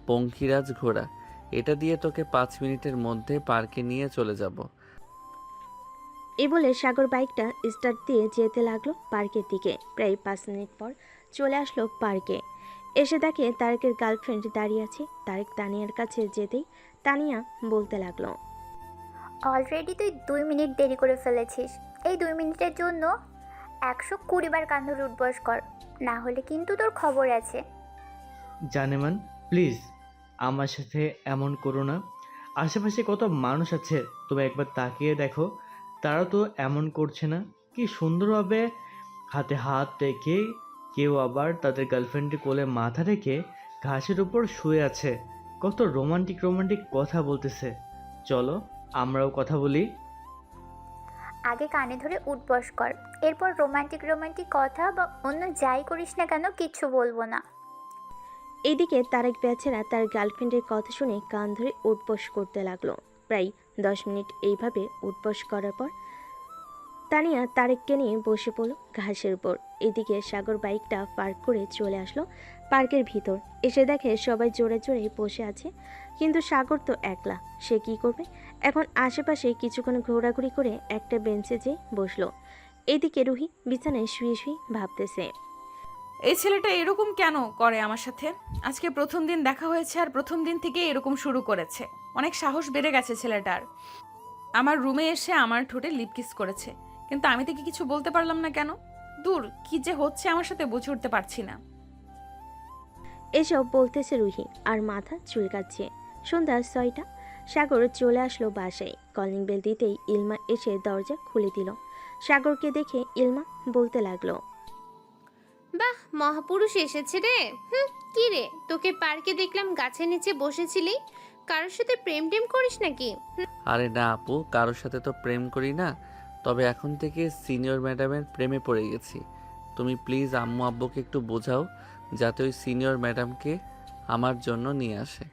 পঙ্খিরাজ ঘোড়া। এটা দিয়ে তোকে 5 মিনিটের মধ্যে পার্কে নিয়ে চলে যাব। এই বলে সাগর বাইকটা স্টার্ট দিয়ে যেতে লাগলো পার্কের দিকে। প্রায় 5 মিনিট পর চলে আসলো পার্কে। এসে দেখে তারেকের গার্লফ্রেন্ড দাঁড়িয়ে আছে। তারেক তানিয়ার কাছে যেতেই তানিয়া বলতে লাগলো, অলরেডি তুই 2 মিনিট দেরি করে ফেলেছিস। এই 2 মিনিটের জন্য 120 বার কান ধরে উঠবস কর, না হলে কিন্তু তোর খবর আছে। জানেমান, প্লিজ আমার সাথে এমন করো না। আশেপাশে কত মানুষ আছে, তুমি একবার তাকিয়ে দেখো, তারা তো এমন করছে না। কি সুন্দরভাবে হাতে হাত রেখে, কেউ আবার তাদের গার্লফ্রেন্ডের কোলে মাথা রেখে ঘাসের উপর শুয়ে আছে। কত রোমান্টিক রোমান্টিক কথা বলতেছে। চলো আমরাও কথা বলি। আগে কানে ধরে উঠবস কর, এরপর রোমান্টিক রোমান্টিক কথা বা অন্য যাই করিস না কেন কিচ্ছু বলবো না। এইদিকে তারেক বেচারা তার গার্লফ্রেন্ডের কথা শুনে কান ধরে উঠবস করতে লাগলো। প্রায় 10 মিনিট এইভাবে উঠবস করার পর তানিয়া তারেককে নিয়ে বসে পড়ল ঘাসের উপর। এদিকে সাগর বাইকটা পার্ক করে চলে আসলো পার্কের ভিতর। এসে দেখে সবাই জোরে জোরে বসে আছে, কিন্তু সাগর তো একলা। সে কি করবে এখন? আশেপাশে কিছুক্ষণ ঘোরাঘুরি করে একটা বেঞ্চে যেয়ে বসলো। এদিকে রুহি বিছানায় শুয়ে শুয়ে ভাবতেছে, এই ছেলেটা এরকম কেন করে আমার সাথে? আজকে প্রথম দিন দেখা হয়েছে আর প্রথম দিন থেকে এরকম শুরু করেছে। অনেক সাহস বেড়ে গেছে ছেলেটার। আমার রুমে এসে আমার ঠোঁটে লিপ কিস করেছে, কিন্তু আমি তাকে কিছু বলতে পারলাম না কেন? দূর, কি যে হচ্ছে আমার সাথে বুঝে উঠতে পারছি না। এসব বলতেছে রুহি আর মাথা চুলকাচ্ছে। সন্ধ্যা 6টা। সাগর চলে আসলো বাসায়। কলিং বেল দিতেই ইলমা এসে দরজা খুলে দিল। সাগরকে দেখে ইলমা বলতে লাগলো, বাহ, মহাপুরুষ এসেছে রে। কি রে, তোকে পার্কে দেখলাম গাছের নিচে বসেছিলি, কারোর সাথে প্রেম টেম করিস নাকি? আরে না আপু, কারোর সাথে তো প্রেম করি না, তবে এখন থেকে সিনিয়র ম্যাডামের প্রেমে পড়ে গেছি। তুমি প্লিজ আম্মু আব্বুকে একটু বোঝাও যাতে ওই সিনিয়র ম্যাডামকে আমার জন্য নিয়ে আসে।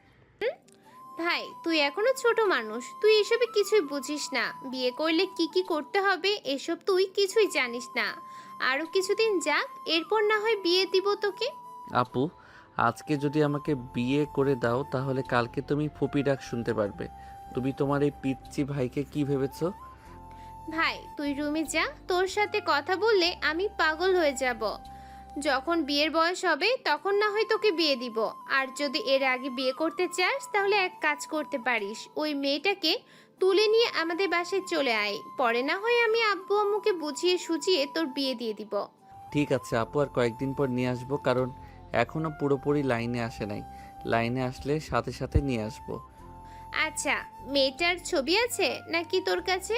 ভাই, তুই এখনো ছোট মানুষ, তুই এসবে কিছুই বুঝিস না। বিয়ে করলে কি কি করতে হবে এসব তুই কিছুই জানিস না। আরো কিছুদিন যাক, এরপর না হয় বিয়ে দিব তোকে। আপু, আজকে যদি আমাকে বিয়ে করে দাও তাহলে কালকে তুমি ফুপি ডাক শুনতে পারবে। তুমি তোমার এই পিচ্চি ভাইকে কি ভেবেছো? ভাই, তুই রুমে যা, তোর সাথে কথা বললে আমি পাগল হয়ে যাব। যখন বিয়ের বয়স হবে তখন না হয় তোকে বিয়ে দিব। আর যদি এর আগে বিয়ে করতে চাস তাহলে এক কাজ করতে পারিস, ওই মেয়েটাকে তুলে নিয়ে আমাদের বাসায় চলে আয়। পরে না হয় আমি আব্বু আম্মুকে বুঝিয়ে সুঝিয়ে তোর বিয়ে দিয়ে দিব। ঠিক আছে আপু, আর কয়েকদিন পর নিয়ে আসবো, কারণ এখনো পুরোপুরি লাইনে আসে নাই। লাইনে আসলে সাথে সাথে নিয়ে আসবো। আচ্ছা, মেয়েটার ছবি আছে নাকি তোর কাছে?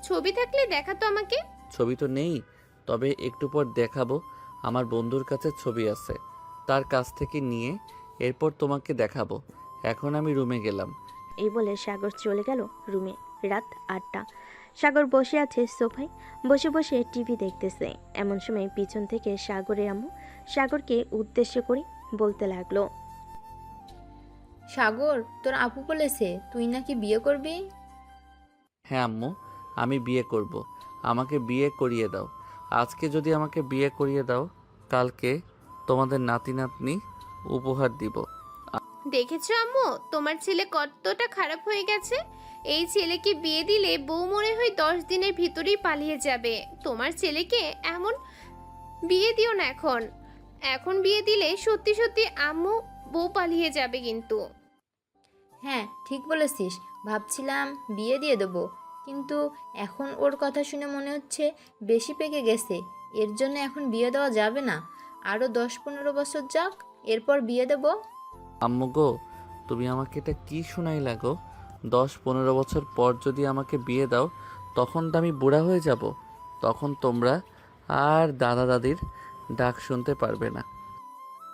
ছবি থাকলে দেখা তো আমাকে। ছবি তো নেই, তবে একটু পর দেখাবো। আমার বন্ধুর কাছে ছবি আছে, তার কাছ থেকে নিয়ে এরপর তোমাকে দেখাবো। এখন আমি রুমে গেলাম। এই বলে সাগর চলে গেল রুমে। রাত 8টা। সাগর বসে আছে সোফায়, বসে বসে টিভি দেখতেছে। এমন সময় পিছন থেকে সাগরের আম্মু সাগরকে উদ্দেশ্য করে বলতে লাগলো, সাগর, তোর আপু বলেছে তুই নাকি বিয়ে করবি। হ্যাঁ আম্মু, আমি বিয়ে করব। আমাকে বিয়ে করিয়ে দাও। আজকে যদি আমাকে বিয়ে করিয়ে দাও, কালকে তোমাদের নাতি নাতনি উপহার দিব। দেখেছো আম্মু, তোমার ছেলে কতটা খারাপ হয়ে গেছে। এই ছেলেকে বিয়ে দিলে বউ মনে হয় 10 দিনের ভিতরেই পালিয়ে যাবে। তোমার ছেলেকে এমন বিয়ে দিও না এখন। এখন বিয়ে দিলে সত্যি সত্যি আম্মু বউ পালিয়ে যাবে কিন্তু। হ্যাঁ, ঠিক বলেছিস। ভাবছিলাম বিয়ে দিয়ে দেবো, কিন্তু এখন ওর কথা শুনে মনে হচ্ছে বেশি পেকে গেছে। এর জন্য এখন বিয়ে দেওয়া যাবে না। আরও 10-15 বছর যাক, এরপর বিয়ে দেবো। আম্মু গো, তুমি আমাকে এটা কি শোনাই লাগো? 10-15 বছর পর যদি আমাকে বিয়ে দাও, তখন তো আমি বুড়া হয়ে যাব। তখন তোমরা আর দাদা দাদির ডাক শুনতে পারবে না।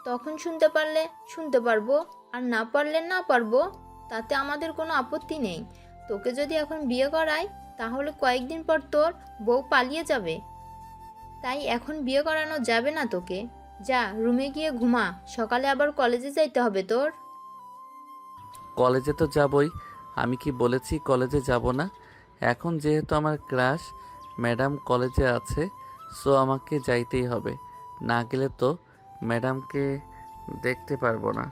তখন শুনতে পারলে শুনতে পারবো, আর না পারলে না পারবো। তাতে আমাদের কোনো আপত্তি নেই। তোকে যদি এখন বিয়ে করাই তাহলে কয়েকদিন পর তোর বউ পালিয়ে যাবে। তাই এখন বিয়ে করানো যাবে না তোকে। যা, রুমে গিয়ে ঘুমা, সকালে আবার কলেজে যাইতে হবে তোর। কলেজে তো যাবই। আমি কি বলেছি কলেজে যাব না? এখন যেহেতু আমার ক্লাস ম্যাডাম কলেজে আছে, সো আমাকে যাইতেই হবে। না গেলে তো ম্যাডামকে দেখতে পারবো না।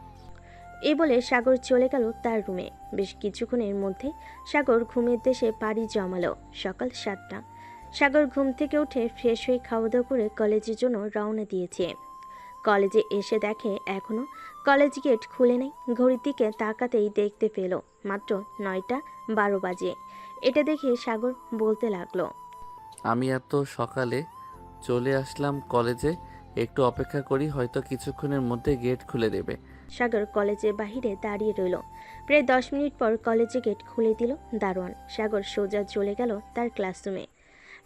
এই বলে সাগর চলে গেল তার রুমে। বেশ কিছুক্ষণের মধ্যে সাগর ঘুমের দেশে পাড়ি জমালো। সকাল 7টা। সাগর ঘুম থেকে উঠে ফ্রেশ হয়ে খাওয়া দাওয়া করে কলেজের জন্য রওনা দিয়েছে। কলেজে এসে দেখে এখনো কলেজ গেট খুলে নেই। ঘড়ির দিকে তাকাতেই দেখতে পেল মাত্র 9টা 12 বাজে। এটা দেখে সাগর বলতে লাগলো, আমি এত সকালে চলে আসলাম কলেজে, একটু অপেক্ষা করি, হয়তো কিছুক্ষণের মধ্যে গেট খুলে দেবে। সাগর কলেজের বাহিরে দাঁড়িয়ে রইল। প্রায় 10 মিনিট পর কলেজে গেট খুলে দিল দারোয়ান। সাগর সোজা চলে গেল তার ক্লাসরুমে।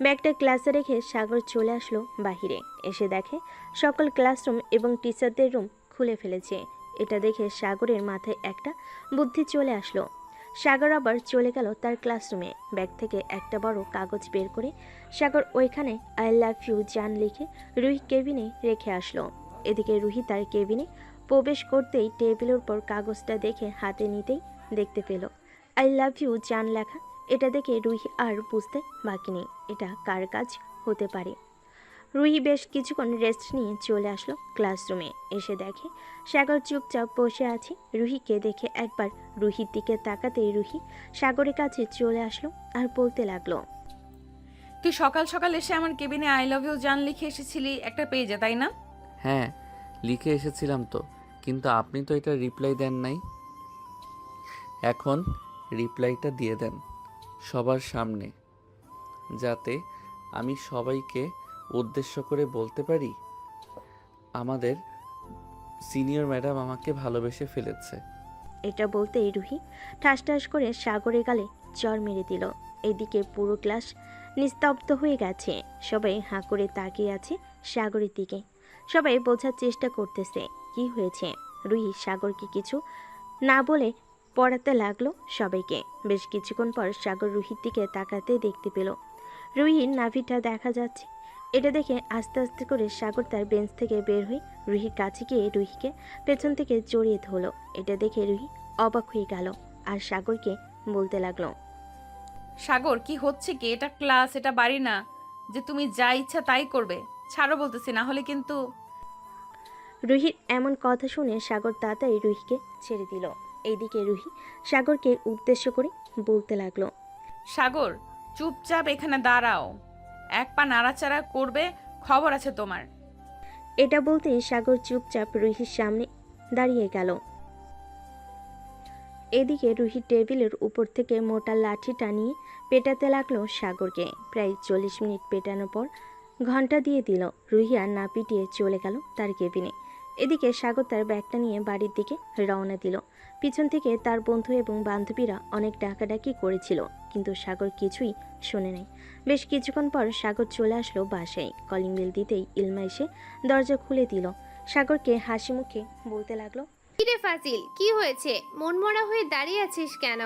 ব্যাগটা ক্লাসে রেখে সাগর চলে আসলো বাহিরে। এসে দেখে সকল ক্লাসরুম এবং টিচারদের রুম খুলে ফেলেছে। এটা দেখে সাগরের মাথায় একটা বুদ্ধি চলে আসলো। সাগর আবার চলে গেল তার ক্লাসরুমে। ব্যাগ থেকে একটা বড় কাগজ বের করে সাগর ওইখানে আই লাভ ইউ জান লিখে রুহি কেবিনে রেখে আসলো। এদিকে রুহি তার কেবিনে প্রবেশ করতেই টেবিলের উপর কাগজটা দেখে হাতে নিতেই দেখতে পেল আই লাভ ইউ জান লেখা। এটা দেখে রুহি আর বুঝতে বাকি নেই এটা কার কাজ হতে পারে। রুহি বেশ কিছুক্ষণ রেস্ট নিয়ে চলে আসলো ক্লাসরুমে। এসে দেখে সাগর চুপচাপ বসে আছে। রুহিকে দেখে একবার রুহির দিকে তাকাতেই রুহি সাগরের কাছে চলে আসলো আর বলতে লাগলো, তুই সকাল সকাল এসে আমার কেবিনে আই লাভ ইউ জান লিখে এসেছিলি একটা পেজে, তাই না? হ্যাঁ, লিখে এসেছিলাম তো, কিন্তু আপনি তো এটা রিপ্লাই দেন নাই। এখন রিপ্লাইটা দিয়ে দেন। সবার সামনে, যাতে আমি সবাইকে উদ্দেশ্য করে বলতে পারি আমাদের সিনিয়র ম্যাডাম আমাকে ভালোবেসে ফেলেছে। এটা বলতেই রুহি ঠাস ঠাস করে সাগরের গালে চর মেরে দিল। এদিকে পুরো ক্লাস নিস্তব্ধ হয়ে গেছে। সবাই হাঁ করে তাকিয়ে আছে সাগরের দিকে। সবাই বোঝার চেষ্টা করতেছে কি হয়েছে। রুহি সাগরকে কিছু না বলে পড়াতে লাগলো সবাইকে। বেশ কিছুক্ষণ পর সাগর রুহির দিকে তাকাতে দেখতে পেল রুহির নাভিটা দেখা যাচ্ছে। এটা দেখে আস্তে আস্তে করে সাগর তার বেঞ্চ থেকে বের হয়ে রুহির কাছে গিয়ে রুহিকে পেছন থেকে জড়িয়ে ধরলো। এটা দেখে রুহি অবাক হয়ে গেল আর সাগরকে বলতে লাগলো, সাগর কি হচ্ছে কি? এটা ক্লাস, এটা বাড়ি না যে তুমি যা ইচ্ছা তাই করবে। ছাড়ো বলতেছি, না হলে কিন্তু। রুহির এমন কথা শুনে সাগর তাড়াতাড়ি রুহিকে ছেড়ে দিল। এইদিকে রুহি সাগরকে উদ্দেশ্য করে বলতে লাগলো, সাগর চুপচাপ এখানে দাঁড়াও, এক পা নাড়াচাড়া করবে খবর আছে তোমার। এটা বলতেই সাগর চুপচাপ রুহির সামনে দাঁড়িয়ে গেল। এদিকে রুহি টেবিলের উপর থেকে মোটা লাঠিটা নিয়ে পেটাতে লাগলো সাগরকে। প্রায় 40 মিনিট পেটানোর পর ঘন্টা দিয়ে দিল। রুহি আর না পিটিয়ে চলে গেল তার কেবিনে। এদিকে সাগর তার ব্যাগটা নিয়ে বাড়ির দিকে রওনা দিল। পিছন থেকে তার বন্ধু এবং বান্ধবীরা অনেক ডাকাডাকি করেছিল, কিন্তু সাগর কিছুই শোনে নাই। বেশ কিছুক্ষণ পর সাগর চলে আসলো বাসায়। কলিং বেল দিতেই ইলমা এসে দরজা খুলে দিল। সাগরকে হাসি মুখে বলতে লাগলো, কিরে ফাজিল, কি হয়েছে? মনমরা হয়ে দাঁড়িয়ে আছিস কেন?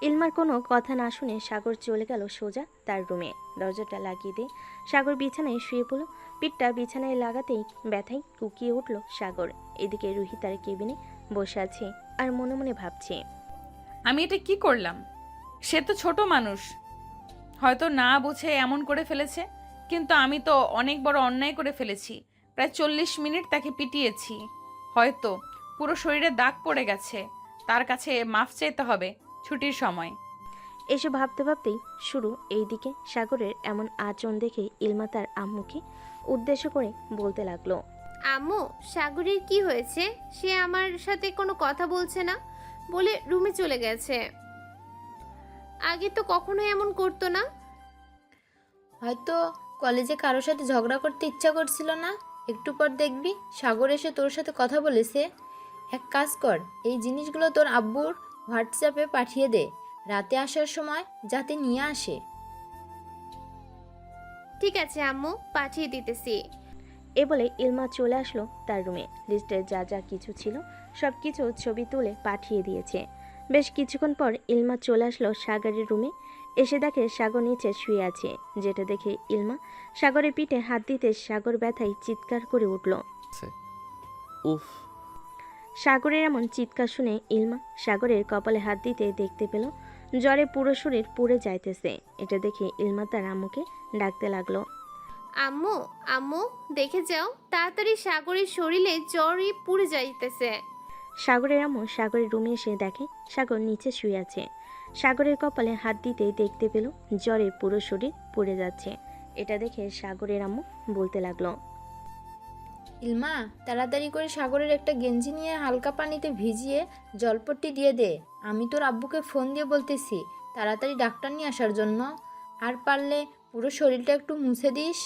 ইলমার কোনো কথা না শুনে সাগর চলে গেল সোজা তার রুমে। দরজাটা লাগিয়ে দিয়ে সাগর বিছানায় শুয়ে পড়ল। পিঠটা বিছানায় লাগাতেই ব্যথায় কুকিয়ে উঠল সাগর। এদিকে রুহি তার কেবিনে বসে আছে আর মনে মনে ভাবছে, আমি এটা কি করলাম? সে তো ছোট মানুষ, হয়তো না বুঝে এমন করে ফেলেছে, কিন্তু আমি তো অনেক বড় অন্যায় করে ফেলেছি। প্রায় 40 মিনিট তাকে পিটিয়েছি, হয়তো পুরো শরীরে দাগ পড়ে গেছে। তার কাছে মাফ চাইতে হবে ছুটির সময়। এসব ভাবতে ভাবতেই শুরু। এইদিকে সাগরের এমন আচরণ দেখে ইলমা তার আম্মুকে উদ্দেশ্য করে বলতে লাগলো, আম্মু, সাগরের কি হয়েছে? সে আমার সাথে কোনো কথা বলছে না, বলে রুমে চলে গেছে। আগে তো কখনো এমন করতো না। হয়তো কলেজে কারোর সাথে ঝগড়া করতে ইচ্ছা করছিল না। একটু পর দেখবি সাগর এসে তোর সাথে কথা বলেছে। এক কাজ কর, এই জিনিসগুলো তোর আব্বুর হোয়াটসঅ্যাপে পাঠিয়ে দে, রাতে আসার সময় যাতে নিয়ে আসে। ঠিক আছে আম্মু, পাঠিয়ে দিতেছি। এ বলে ইলমা চলে আসলো তার রুমে। লিস্টে যা যা কিছু ছিল সব কিছু ছবি তুলে পাঠিয়ে দিয়েছে। বেশ কিছুক্ষণ পর ইলমা চলে আসলো সাগরের রুমে। এসে দেখে সাগর নিচে শুয়ে আছে। যেটা দেখে ইলমা সাগরের পিঠে হাত দিতে সাগর ব্যথায় চিৎকার করে উঠল। উফ, সাগরের এমন চিৎকার শুনে ইলমা সাগরের কপালে হাত দিতে দেখতে পেল জ্বরে পুরো শরীর পুড়ে যাইতেছে। এটা দেখে ইলমা তার আম্মুকে ডাকতে লাগলো, আম্মু, আম্মু দেখে যাও, তাড়াতাড়ি সাগরের শরীরে জ্বরই পুড়ে যাইতেছে। সাগরের আম্মু সাগরের রুমে এসে দেখে সাগর নিচে শুয়ে আছে। সাগরের কপালে হাত দিতেই দেখতে পেল জ্বরে পুরো শরীর পুড়ে যাচ্ছে। এটা দেখে সাগরের আম্মু বলতে লাগলো, ইলমা, তাড়াতাড়ি করে সাগরের একটা গেঞ্জি নিয়ে হালকা পানিতে ভিজিয়ে জলপট্টি দিয়ে দে। আমি তোর আব্বুকে ফোন দিয়ে বলতেছি তাড়াতাড়ি ডাক্তার নিয়ে আসার জন্য। আর পারলে পুরো শরীরটা একটু মুছে দিস।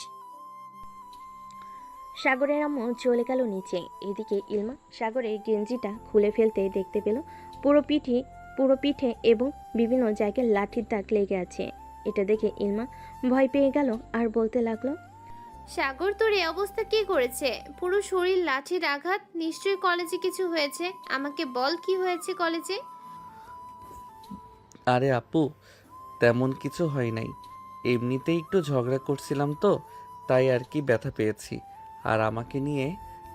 সাগরের আম্মু চলে গেল নিচে। এদিকে ইলমা সাগরের গেঞ্জিটা খুলে ফেলতে দেখতে পেল পুরো পিঠে এবং বিভিন্ন জায়গায় লাঠির দাগ লেগে আছে। এটা দেখে ইলমা ভয় পেয়ে গেল আর বলতে লাগলো, সাগর, তোর এই অবস্থা কে করেছে? পুরো শরীর লাঠির আঘাত, নিশ্চয়ই কলেজে কিছু হয়েছে। আমাকে বল, কি হয়েছে কলেজে? আরে আপু, তেমন কিছু হয় নাই, এমনিতেই একটু ঝগড়া করছিলাম তো, তাই আর কি ব্যথা পেয়েছি। আর আমাকে নিয়ে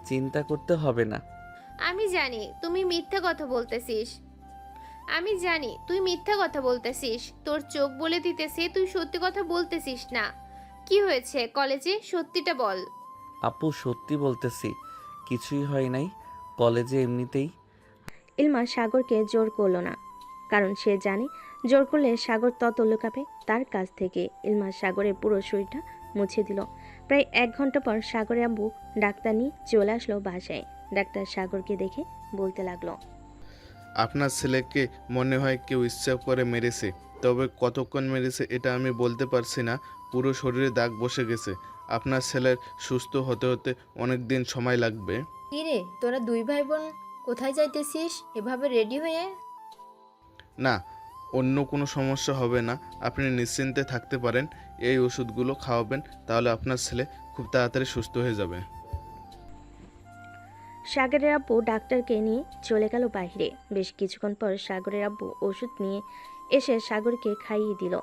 চিন্তা করতে হবে না। আমি জানি তুমি মিথ্যা কথা বলতেছিস। আমি জানি তুই মিথ্যা কথা বলতেছিস। তোর চোখ বলে দিতেছে তুই সত্যি কথা বলতেছিস না। কি হয়েছে কলেজে, সত্যিটা বল। আপু সত্যি বলতেছি, কিছুই হয় নাই, কলেজে এমনিতেই। ইলমা সাগরকে জোর করলো না, কারণ সে জানে জোর করলে সাগর তত লুকাবে তার কাছ থেকে। ইলমা সাগরের পুরো শরীরটা মুছে দিল। প্রায় 1 ঘন্টা পর সাগরের আব্বু ডাক্তার নিয়ে চলে আসলো বাসায়। ডাক্তার সাগরকে দেখে বলতে লাগলো, আপনার ছেলেকে মনে হয় কেউ ইচ্ছা করে মেরেছে। তবে কতক্ষণ মেরেছে এটা আমি বলতে পারছি না। পুরো শরীরে দাগ বসে গেছে। আপনার ছেলের সুস্থ হতে হতে অনেক দিন সময় লাগবে। কি রে, তোরা দুই ভাই বোন কোথায় যাইতেছিস এভাবে রেডি হয়ে? না, অন্য কোনো সমস্যা হবে না, আপনি নিশ্চিন্তে থাকতে পারেন। এই ওষুধগুলো খাওয়াবেন, তাহলে আপনার ছেলে খুব তাড়াতাড়ি সুস্থ হয়ে যাবে। সাগরের আব্বু ডাক্তারকে নিয়ে চলে গেল বাইরে। বেশ কিছুক্ষণ পর সাগরের আব্বু ওষুধ নিয়ে এসে সাগরকে খাইয়ে দিল।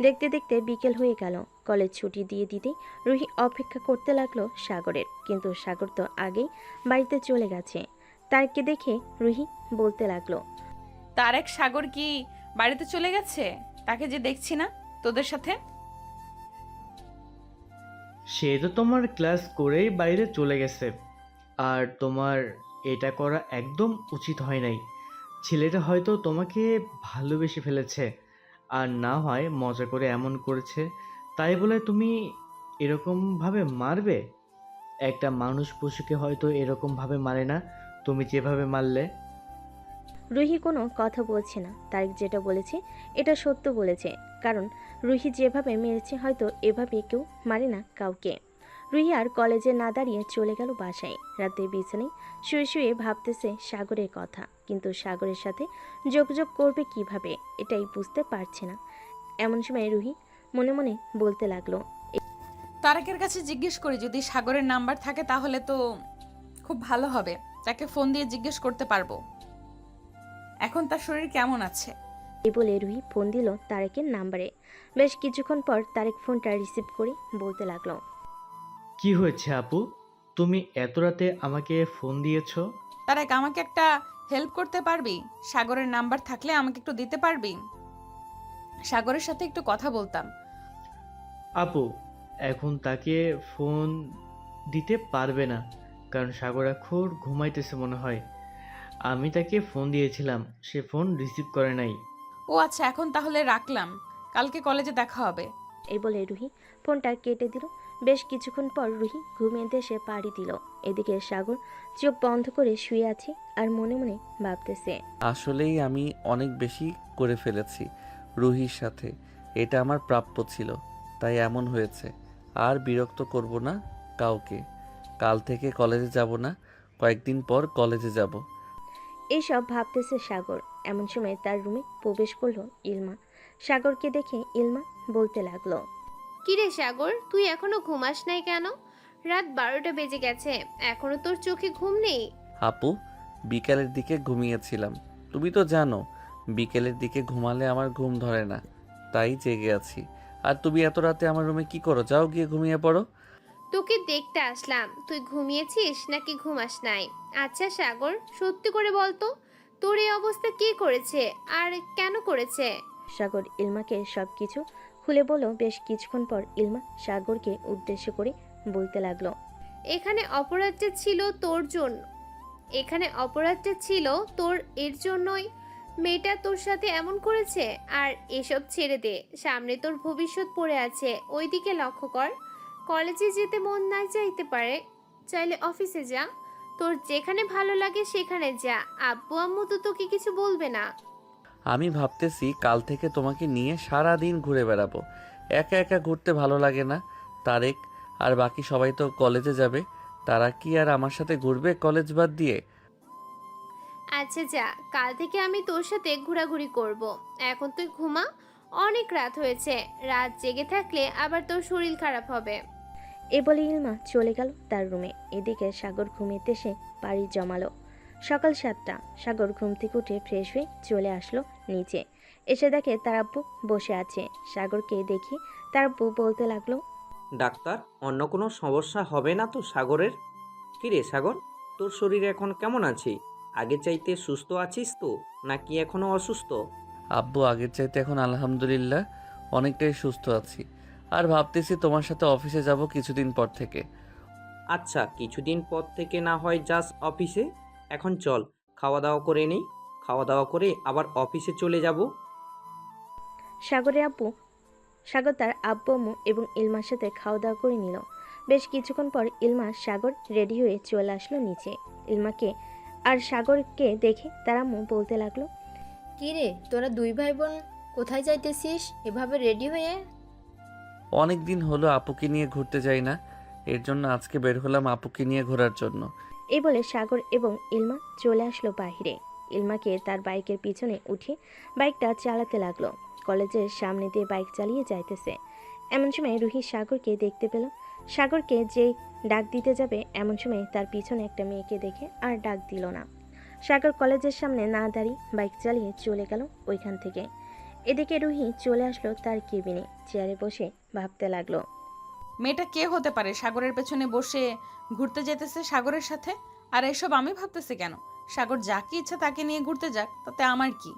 দেখতে দেখতে বিকেল হয়ে গেল। কলেজ ছুটি দিয়ে দিতেই রুহি অপেক্ষা করতে লাগলো সাগরের, কিন্তু সাগর তো আগেই বাড়িতে চলে গেছে। তারকে দেখে রুহি বলতে লাগলো, তারেক সাগর কি বাড়িতে চলে গেছে? তাকে যে দেখছি না তোদের সাথে। সে তো তোমার ক্লাস করেই বাইরে চলে গেছে, আর তোমার এটা করা একদম উচিত হয় নাই। ছেলেটা হয়তো তোমাকে ভালোবেসে ফেলেছে, আর না হয় মজা করে এমন করেছে। তাই বলে তুমি এরকমভাবে মারবে? একটা মানুষ পশুকে হয়তো এরকমভাবে মারে না, তুমি যেভাবে মারলে। রুহি কোনো কথা বলছে না। তারেক যেটা বলেছে এটা সত্য বলেছে, কারণ রুহি যেভাবে মেরেছে হয়তো এভাবে কেউ মারে না কাউকে। রুহি আর কলেজে না দাঁড়িয়ে চলে গেল বাসায়। রাতে বিছানায় শুয়ে শুয়ে ভাবতেছে সাগরের কথা, কিন্তু সাগরের সাথে যোগাযোগ করবে কিভাবে এটাই বুঝতে পারছে না। এমন সময় রুহি মনে মনে বলতে লাগলো, তারেকের কাছে জিজ্ঞেস করি, যদি সাগরের নাম্বার থাকে তাহলে তো খুব ভালো হবে। তাকে ফোন দিয়ে জিজ্ঞেস করতে পারবো এখন তার শরীর কেমন আছে। এই বলে রুহি ফোন দিল তারেকের নাম্বারে। বেশ কিছুক্ষণ পর তারেক ফোনটা রিসিভ করে বলতে লাগলো, কি হয়েছে আপু, তুমি এত রাতে আমাকে ফোন দিয়েছো? তারেক, আমাকে একটা হেল্প করতে পারবি? সাগরের নাম্বার থাকলে আমাকে একটু দিতে পারবি? সাগরের সাথে একটু কথা বলতাম। আপু, এখন তাকে ফোন দিতে পারবে না, কারণ সাগর এখন ঘুমাইতেছে মনে হয়। আমি তাকে ফোন দিয়েছিলাম, সে ফোন রিসিভ করে নাই। ও আচ্ছা, এখন তাহলে রাখলাম, কালকে কলেজে দেখা হবে। এই বলে রুহি ফোনটা কেটে দিল। বেশ কিছুক্ষণ পর রুহি ঘুমিয়ে দেশে পাড়ি দিল। এদিকে সাগর চোখ বন্ধ করে শুয়ে আছে আর মনে মনে ভাবতেছে, আসলেই আমি অনেক বেশি করে ফেলেছি রুহির সাথে। এটা আমার প্রাপ্য ছিল, তাই এমন হয়েছে। আর বিরক্ত করব না কাউকে। কাল থেকে কলেজে যাব না, কয়েকদিন পর কলেজে যাব। এইসব ভাবতেছে সাগর। এমন সময় তার রুমে প্রবেশ করলো ইলমা। সাগরকে দেখে ইলমা বলতে লাগলো, কিরে সাগর, তুই এখনো ঘুমাস নাই কেন? রাত 12টা বেজে গেছে, এখনো তোর চোখে ঘুম নেই? আপু, বিকালের দিকে ঘুমিয়েছিলাম। তুমি তো জানো বিকেলের দিকে ঘুমালে আমার ঘুম ধরে না, তাই জেগে আছি। আর তুমি এত রাতে আমার রুমে কি করো? যাও গিয়ে ঘুমিয়ে পড়ো। তোকে দেখতে আসলাম, তুই ঘুমিয়েছিস নাকি ঘুমাস নাই? আচ্ছা সাগর, সত্যি করে বলতো, তোর এই অবস্থা কে করেছে আর কেন করেছে? সাগর ইলমাকে সবকিছু খুলে বলল। বেশ কিছুক্ষণ পর ইলমা সাগরকে উদ্দেশ্য করে বলতে লাগলো, এখানে অপরাধটা ছিল তোর জন্য, এখানে অপরাধটা ছিল তোর, এর জন্যই মেয়েটা তোর সাথে এমন করেছে। আর এসব ছেড়ে দে, সামনে তোর ভবিষ্যৎ পড়ে আছে, ওইদিকে লক্ষ্য কর। কলেজে যেতে মন না চাইতে পারে, চাইলে অফিসে যা, তোর যেখানে ভালো লাগে সেখানে যা, আব্বু আম্মু তো তোকে কিছু বলবে না। আমি ভাবতেছি কাল থেকে তোমাকে নিয়ে সারা দিন ঘুরে বেড়াবো। একা একা ঘুরতে ভালো লাগে না। তারেক আর বাকি সবাই তো কলেজে যাবে, তারা কি আর আমার সাথে ঘুরবে কলেজ বাদ দিয়ে? আচ্ছা যা, কাল থেকে আমি তোর সাথে ঘোরাঘুরি করব। এখন তুই ঘুমা, অনেক রাত হয়েছে, রাত জেগে থাকলে আবার তোর শরীর খারাপ হবে। এ বলে ইলমা চলে গেল তার রুমে। এদিকে সাগর ঘুমিয়ে এসে পাড়ি জমালো। সকাল 7টা। সাগর ঘুম থেকে উঠে ফ্রেশ হয়ে চলে আসলো নিচে। এসে দেখে তার আব্বু বসে আছে। সাগরকে দেখে তার আব্বু বলতে লাগলো, ডাক্তার, অন্য কোনো সমস্যা হবে না তো সাগরের? কিরে সাগর, তোর শরীর এখন কেমন আছে? আগে চাইতে সুস্থ আছিস তো, নাকি এখনো অসুস্থ? আব্বু, আগের চাইতে এখন আলহামদুলিল্লাহ অনেকটাই সুস্থ আছি। আর ভাবতেছি তোমার সাথে অফিসে যাব কিছুদিন পর থেকে। আচ্ছা, কিছুদিন পর থেকে না হয় যাস অফিসে। এখন চল খাওয়া দাওয়া করে নিই, খাওয়া দাওয়া করে আবার অফিসে চলে যাব। সাগর তার আব্বু আম্মু এবং ইলমার সাথে খাওয়া দাওয়া করে নিল। বেশ কিছুক্ষণ পর ইলমা সাগর রেডি হয়ে চলে আসলো নিচে। ইলমাকে আর সাগরকে দেখে তার আম্মু বলতে লাগলো, কি রে, তোরা দুই ভাই বোন কোথায় যাইতেছিস এভাবে রেডি হয়ে? অনেক দিন হলো আপুকে নিয়ে ঘুরতে যাই না, এর জন্য আজকে বের হলাম আপুকে নিয়ে ঘোরার জন্য। এই বলে সাগর এবং ইলমা চলে আসলো বাইরে। ইলমাকে তার বাইকের পিছনে উঠিয়ে বাইকটা চালাতে লাগলো। কলেজের সামনে দিয়ে বাইক চালিয়ে যাইতেছে। এমন সময় রুহি সাগরকে দেখতে পেল। সাগরকে যেই ডাক দিতে যাবে এমন সময় তার পিছনে একটা মেয়েকে দেখে আর ডাক দিল না। সাগর কলেজের সামনে না দাঁড়িয়ে বাইক চালিয়ে চলে গেল ওইখান থেকে। এদিকে রুহি চলে আসলো তার কেবিনে, চেয়ারে বসে ভাবতে লাগলো। মেয়েটা কে হতে পারে সাগরের পেছনে বসে ঘুরতে যেতেছে সাগরের সাথে? আর এসব আমি ভাবতেছি কেন? সাগর যাকে ইচ্ছা তাকে নিয়ে ঘুরতে যাক, তাতে আমার কি?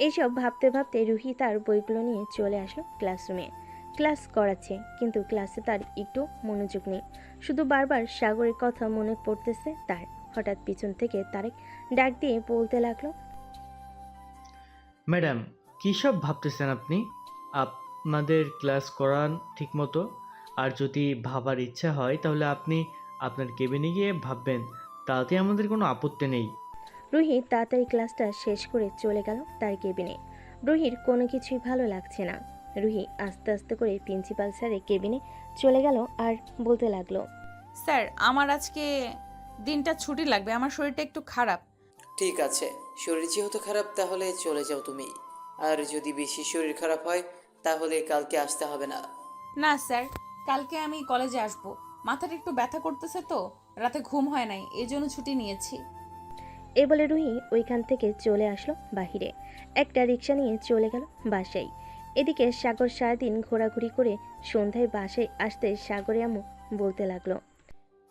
এইসব ভাবতে ভাবতে রুহি তার বইগুলো নিয়ে চলে আসলো ক্লাসরুমে। ক্লাস করাচ্ছে, কিন্তু ক্লাসে তার একটু মনোযোগ নেই। শুধু বারবার সাগরের কথা মনে পড়তেছে তার। হঠাৎ পিছন থেকে তারেক ডাক দিয়ে বলতে লাগলো, ম্যাডাম, কী সব ভাবতেছেন আপনি? আপনাদের ক্লাস করান ঠিকমতো। আর যদি ভাবার ইচ্ছা হয় তাহলে আপনি আপনার কেবিনে গিয়ে ভাববেন, তাতে আমাদের কোনো আপত্তি নেই। রুহি তাড়াতাড়ি ক্লাসটা শেষ করে চলে গেল তার কেবিনে। রুহির কোনো কিছুই ভালো লাগছে না। রুহি আস্তে আস্তে করে প্রিন্সিপাল স্যারের কেবিনে চলে গেল আর বলতে লাগলো, স্যার, আমার আজকে দিনটা ছুটি লাগবে, আমার শরীরটা একটু খারাপ। ঠিক আছে, শরীর যেহেতু খারাপ তাহলে চলে যাও তুমি। আর যদি বেশি শরীর খারাপ হয় তাহলে কালকে আসতে হবে না। না স্যার, কালকে আমি কলেজে আসব। মাথাটা একটু ব্যথা করতেছে তো, রাতে ঘুম হয় নাই, এই জন্য ছুটি নিয়েছি। এ বলে রুহি ওইখান থেকে চলে আসলো বাহিরে। একটা রিক্সা নিয়ে চলে গেল বাসায়। এদিকে সাগর সারাদিন ঘোরাঘুরি করে সন্ধ্যায় বাসায় আসতে সাগরে আম্মু বলতে লাগলো,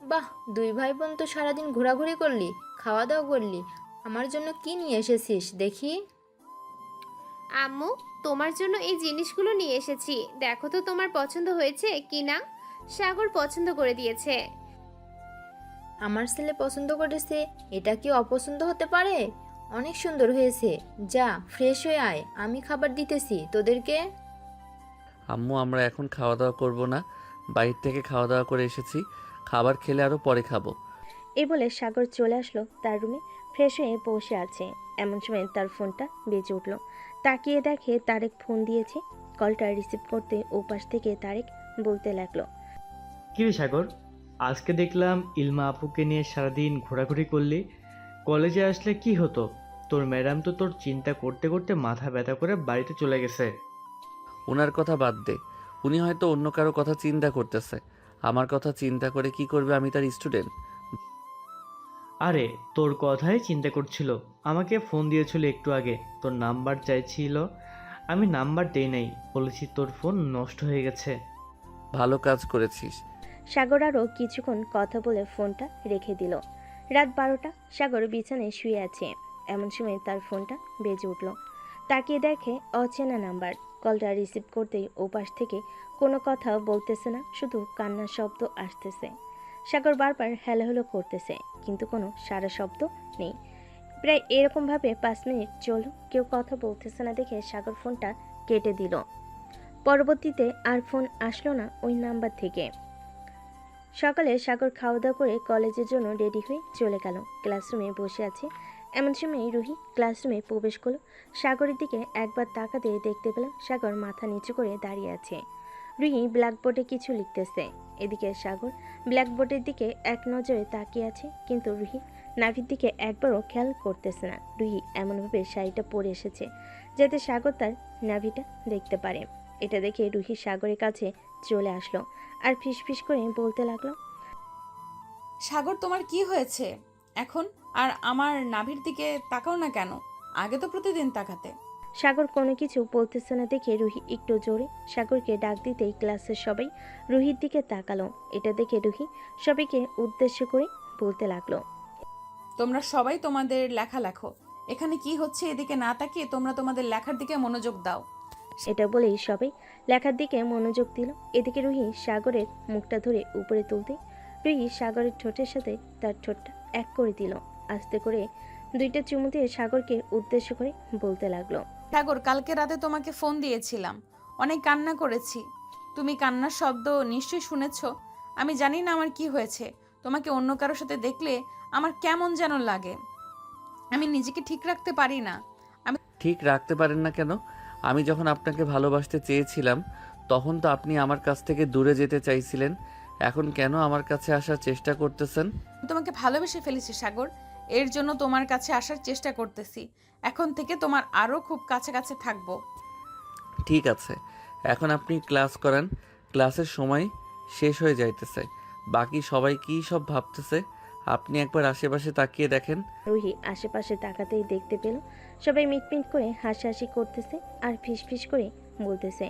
বাহ, দুই ভাই বোন তো সারাদিন ঘোরাঘুরি করলি, খাওয়া দাওয়া করলি। আমার জন্য কি নিয়ে এসেছিস দেখি? আম্মু, তোমার জন্য এই জিনিসগুলো নিয়ে এসেছি, দেখো তো তোমার পছন্দ হয়েছে কি না। সাগর পছন্দ করে দিয়েছে। আমার ছেলে পছন্দ করেছে, এটা কি অপছন্দ হতে পারে? অনেক সুন্দর হয়েছে। যা ফ্রেশ হয়ে আয়, আমি খাবার দিতেছি তোদেরকে। আম্মু, আমরা এখন খাওয়া দাওয়া করব না, বাইরে থেকে খাওয়া দাওয়া করে এসেছি, খাবার খেলে আরও পরে খাবো। এই বলে সাগর চলে আসলো তার রুমে। ফ্রেশ হয়ে বসে আছে, এমন সময় তার ফোনটা বেজে উঠল। তাকিয়ে দেখে তারেক ফোন দিয়েছে। কলটা রিসিভ করতে ওপাশ থেকে তারেক বলতে লাগলো, কী রে সাগর, আজকে দেখলাম ইলমা আপুকে নিয়ে সারাদিন ঘোরাঘুরি করলি। কলেজে আসলে কি হতো? তোর ম্যাডাম তো তোর চিন্তা করতে করতে মাথা ব্যথা করে বাড়িতে চলে গেছে। ওনার কথা বাদ দে, উনি হয়তো অন্য কারো কথা চিন্তা করতেছে। আমার কথা চিন্তা করে কি করবে? আমি তার স্টুডেন্ট। আরে তোর কথাই চিন্তা করছিল, আমাকে ফোন দিয়েছিল একটু আগে, তোর নাম্বার চাইছিল, আমি নাম্বার দেই নাই, বলেছি তোর ফোন নষ্ট হয়ে গেছে। ভালো কাজ করেছিস। সাগর আরও কিছুক্ষণ কথা বলে ফোনটা রেখে দিল। রাত 12টা, সাগর বিছানায় শুয়ে আছে। এমন সময় তার ফোনটা বেজে উঠল। তাকিয়ে দেখে অচেনা নাম্বার। কলটা রিসিভ করতেই ওপাশ থেকে কোনো কথা বলতেছে না, শুধু কান্নার শব্দ আসতেছে। সাগর বারবার হ্যালো হ্যালো করতেছে, কিন্তু কোনো সারা শব্দ নেই। প্রায় এরকমভাবে 5 মিনিট চলল, কেউ কথা বলতেছে না দেখে সাগর ফোনটা কেটে দিল। পরবর্তীতে আর ফোন আসলো না ওই নাম্বার থেকে। সকালে সাগর খাওয়া দাওয়া করে কলেজের জন্য রেডি হয়ে চলে গেল। ক্লাসরুমে বসে আছে, এমন সময় রুহি ক্লাসরুমে প্রবেশ করলো। সাগরের দিকে একবার তাকাতে দেখতে পেলাম সাগর মাথা নিচু করে দাঁড়িয়ে আছে। রুহি ব্ল্যাকবোর্ডে কিছু লিখতেছে। এদিকে সাগর ব্ল্যাকবোর্ডের দিকে এক নজরে তাকিয়ে আছে, কিন্তু রুহি নাভির দিকে একবারও খেয়াল করতেছে না। রুহি এমনভাবে শাড়িটা পরে এসেছে যাতে সাগর তার নাভিটা দেখতে পারে। এটা দেখে রুহি সাগরের কাছে চলে আসলো আর ফিসফিস করে বলতে লাগলো, সাগর, তোমার কি হয়েছে এখন? আর আমার নাভির দিকে তাকাও না কেন? আগে তো প্রতিদিন তাকাতে। সাগর কোনো কিছু বলতেছে না দেখে রুহি একটু জোরে সাগরকে ডাক দিতেই ক্লাসের সবাই রুহির দিকে তাকালো। এটা দেখে রুহি সবাইকে উদ্দেশ্য করে বলতে লাগলো, তোমরা সবাই তোমাদের লেখা লেখো। এখানে কি হচ্ছে এদিকে না তাকিয়ে তোমরা তোমাদের লেখার দিকে মনোযোগ দাও। এটা বলেই সবাই লেখার দিকে মনোযোগ দিল। এদিকে রুহি সাগরের মুখটা ধরে উপরে তুলতে রুহি সাগরের ঠোঁটের সাথে তার ঠোঁটটা এক করে দিল। আস্তে করে 2টা চুমু দিয়ে সাগরকে উদ্দেশ্য করে বলতে লাগলো, সাগর, কালকে রাতে তোমাকে ফোন দিয়েছিলাম, অনেক কান্না করেছি। তুমি কান্নার শব্দ নিশ্চয়ই শুনেছ। আমি জানি না আমার কি হয়েছে, তোমাকে অন্য কারোর সাথে দেখলে আমার কেমন যেন লাগে। আমি নিজেকে ঠিক রাখতে পারি না। ঠিক রাখতে পারেন না কেন? আমি যখন আপনাকে ভালোবাসতে চেয়েছিলাম তখন তো আপনি আমার কাছ থেকে দূরে যেতে চাইছিলেন। এখন কেন আমার কাছে আসার চেষ্টা করতেছেন? আমি তোমাকে ভালোবেসে ফেলেছি সাগর, এর জন্য তোমার কাছে আসার চেষ্টা করতেছি। এখন থেকে তোমার আরও খুব কাছে কাছে থাকবো। ঠিক আছে, এখন আপনি ক্লাস করান। ক্লাসের সময় শেষ হয়ে যাইতেছে। বাকি সবাই কী সব ভাবতেছে আপনি একবার আশেপাশে তাকিয়ে দেখেন। রুহি আশেপাশে তাকাতেই দেখতে পেল সবাই মিটমিট করে হাসাহাসি করতেছে আর ফিসফিস করে বলতেছে,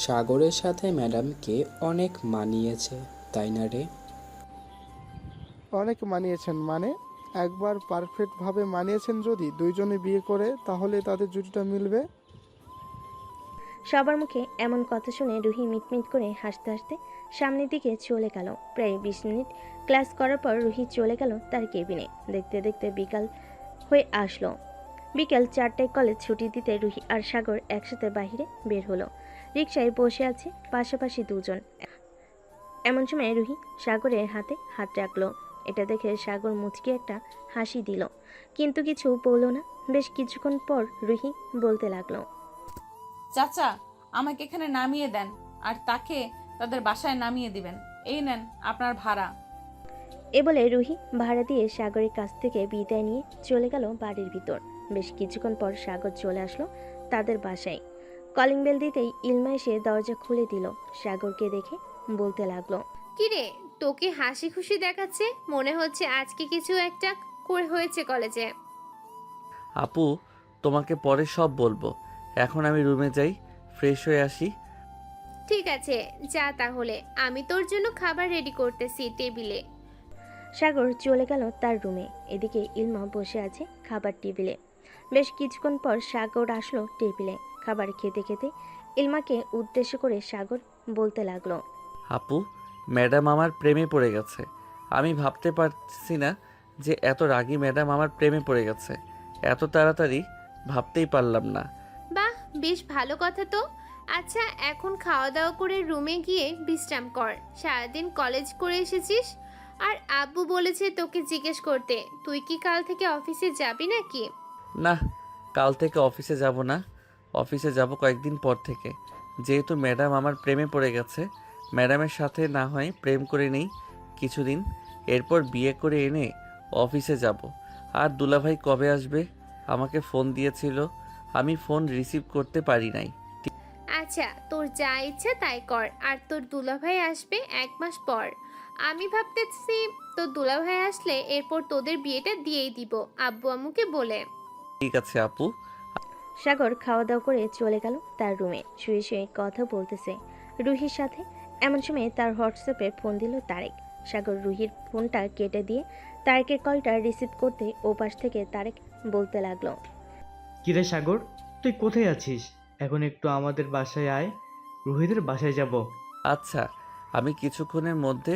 সাগরের সাথে ম্যাডামকে অনেক মানিয়েছে, তাই না রে? অনেক মানিয়েছেন মানে? একবার পারফেক্টভাবে মানিয়েছেন। যদি দুইজনে বিয়ে করে তাহলে তাদের জুটিটা মিলবে। সবার মুখে এমন কথা শুনে রুহি মিটমিট করে হাসতে হাসতে সামনের দিকে চলে গেল। প্রায় 20 মিনিট ক্লাস করার পর রুহি চলে গেল তার কেবিনে। দেখতে দেখতে বিকাল হয়ে আসলো। বিকেল 4টায় কলেজ ছুটি দিতে রুহি আর সাগর একসাথে বাইরে বের হলো। রিকশায় বসে আছে পাশাপাশি দুজন। এমন সময় রুহি সাগরের হাতে হাত রাখলো। এটা দেখে সাগর মুচকি একটা হাসি দিল, কিন্তু কিছু বলল না। বেশ কিছুক্ষণ পর রুহি বলতে লাগলো, চাচা, আমাকে এখানে নামিয়ে দেন আর তাকে তাদের বাসায় নামিয়ে দিবেন। এই নেন আপনার ভাড়া। এ বলে রুহি ভাড়া দিয়ে সাগরের কাছ থেকে বিদায় নিয়ে চলে গেল বাড়ির ভিতর। বেশ কিছুক্ষণ পর সাগর চলে আসলো তাদের বাসায়। কলিং বেল দিতেই ইলমা এসে দরজা খুলে দিল। সাগরকে দেখে বলতে লাগলো, কিরে, তোকে হাসি খুশি দেখাচ্ছে, মনে হচ্ছে আজকে কিছু একটা করে হয়েছে কলেজে। আপু, তোমাকে পরে সব বলবো। এখন আমি রুমে যাই, ফ্রেশ হয়ে আসি। ঠিক আছে, যা তাহলে, আমি তোর জন্য খাবার রেডি করতেছি টেবিলে। সাগর চলে গেল তার রুমে। এদিকে ইলমা বসে আছে খাবার টেবিলে। বেশ কিছুক্ষণ পর সাগর আসলো টেবিলে। খাবার খেতে খেতে ইলমাকে উদ্দেশ্য করে সাগর বলতে লাগলো, আপু, ম্যাডাম আমার প্রেমে পড়ে গেছে। আমি ভাবতে পারছি না যে এত রাগী ম্যাডাম আমার প্রেমে পড়ে গেছে। এত তাড়াতাড়ি ভাবতেই পারলাম না। বাহ, বেশ ভালো কথা তো। আচ্ছা, এখন খাওয়া দাওয়া করে রুমে গিয়ে বিশ্রাম কর। সারাদিন কলেজ করে এসেছিস। আর আব্বু বলেছে তোকে জিজ্ঞেস করতে, তুই কি কাল থেকে অফিসে যাবি নাকি? না, কাল থেকে অফিসে যাব না। অফিসে যাব কয়েকদিন পর থেকে। যেহেতু ম্যাডাম আমার প্রেমে পড়ে গেছে, ম্যাডামের সাথে না হয় প্রেম করে নেই কিছুদিন, এরপর বিয়ে করে এনে অফিসে যাব। আর দুলাভাই কবে আসবে? আমাকে ফোন দিয়েছিল, আমি ফোন রিসিভ করতে পারি নাই। আচ্ছা, তোর যা ইচ্ছা তাই কর। আর তোর দুলাভাই আসবে 1 মাস পর। আমি ভাবতেছি তোর দুলাভাই আসলে এরপর তোদের বিয়েটা দিয়েই দিব আব্বু আম্মুকে বলে। ঠিক আছে আপু। সাগর খাওয়া দাওয়া করে চলে গেল তার রুমে। শুয়ে শুয়ে কথা বলতেছে রুহির সাথে। এমন সময় তার হোয়াটসঅ্যাপে ফোন দিল তারেক। সাগর রুহির ফোনটা কেটে দিয়ে তারেকের কলটা রিসিভ করতে ওপাশ থেকে তারেক বলতে লাগলো, কিরে সাগর, তুই কোথায় আছিস? এখন একটু আমাদের বাসায় আয়, রুহিদের বাসায় যাব। আচ্ছা, আমি কিছুক্ষণের মধ্যে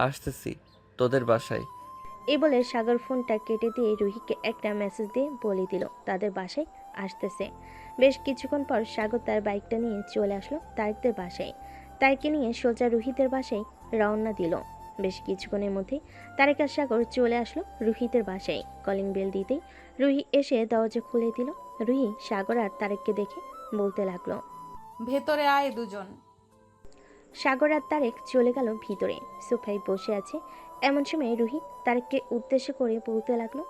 আসতেছি তোদের বাসায়। এই বলে সাগর ফোনটা কেটে দিয়ে রুহিকে একটা মেসেজ দিয়ে বলে দিল তাদের বাসায় আসতেছে। বেশ কিছুক্ষণ পর সাগর তার বাইকটা নিয়ে চলে আসলো তারেকদের বাসায়। তারেককে নিয়ে সোজা রুহিদের বাসায় রওনা দিল। বেশ কিছুক্ষণের মধ্যে তারেক আর সাগর চলে আসলো রুহিদের বাসায়। কলিং বেল দিতেই রুহি এসে দরজা খুলে দিল। রুহি সাগর আর তারেককে দেখে বলতে লাগলো, ভেতরে আয় দুজন। সাগর আর তারেক চলে গেল ভিতরে। সোফায় বসে আছে। এমন সময় রুহি তারেককে উদ্দেশ্য করে বলতে লাগলো,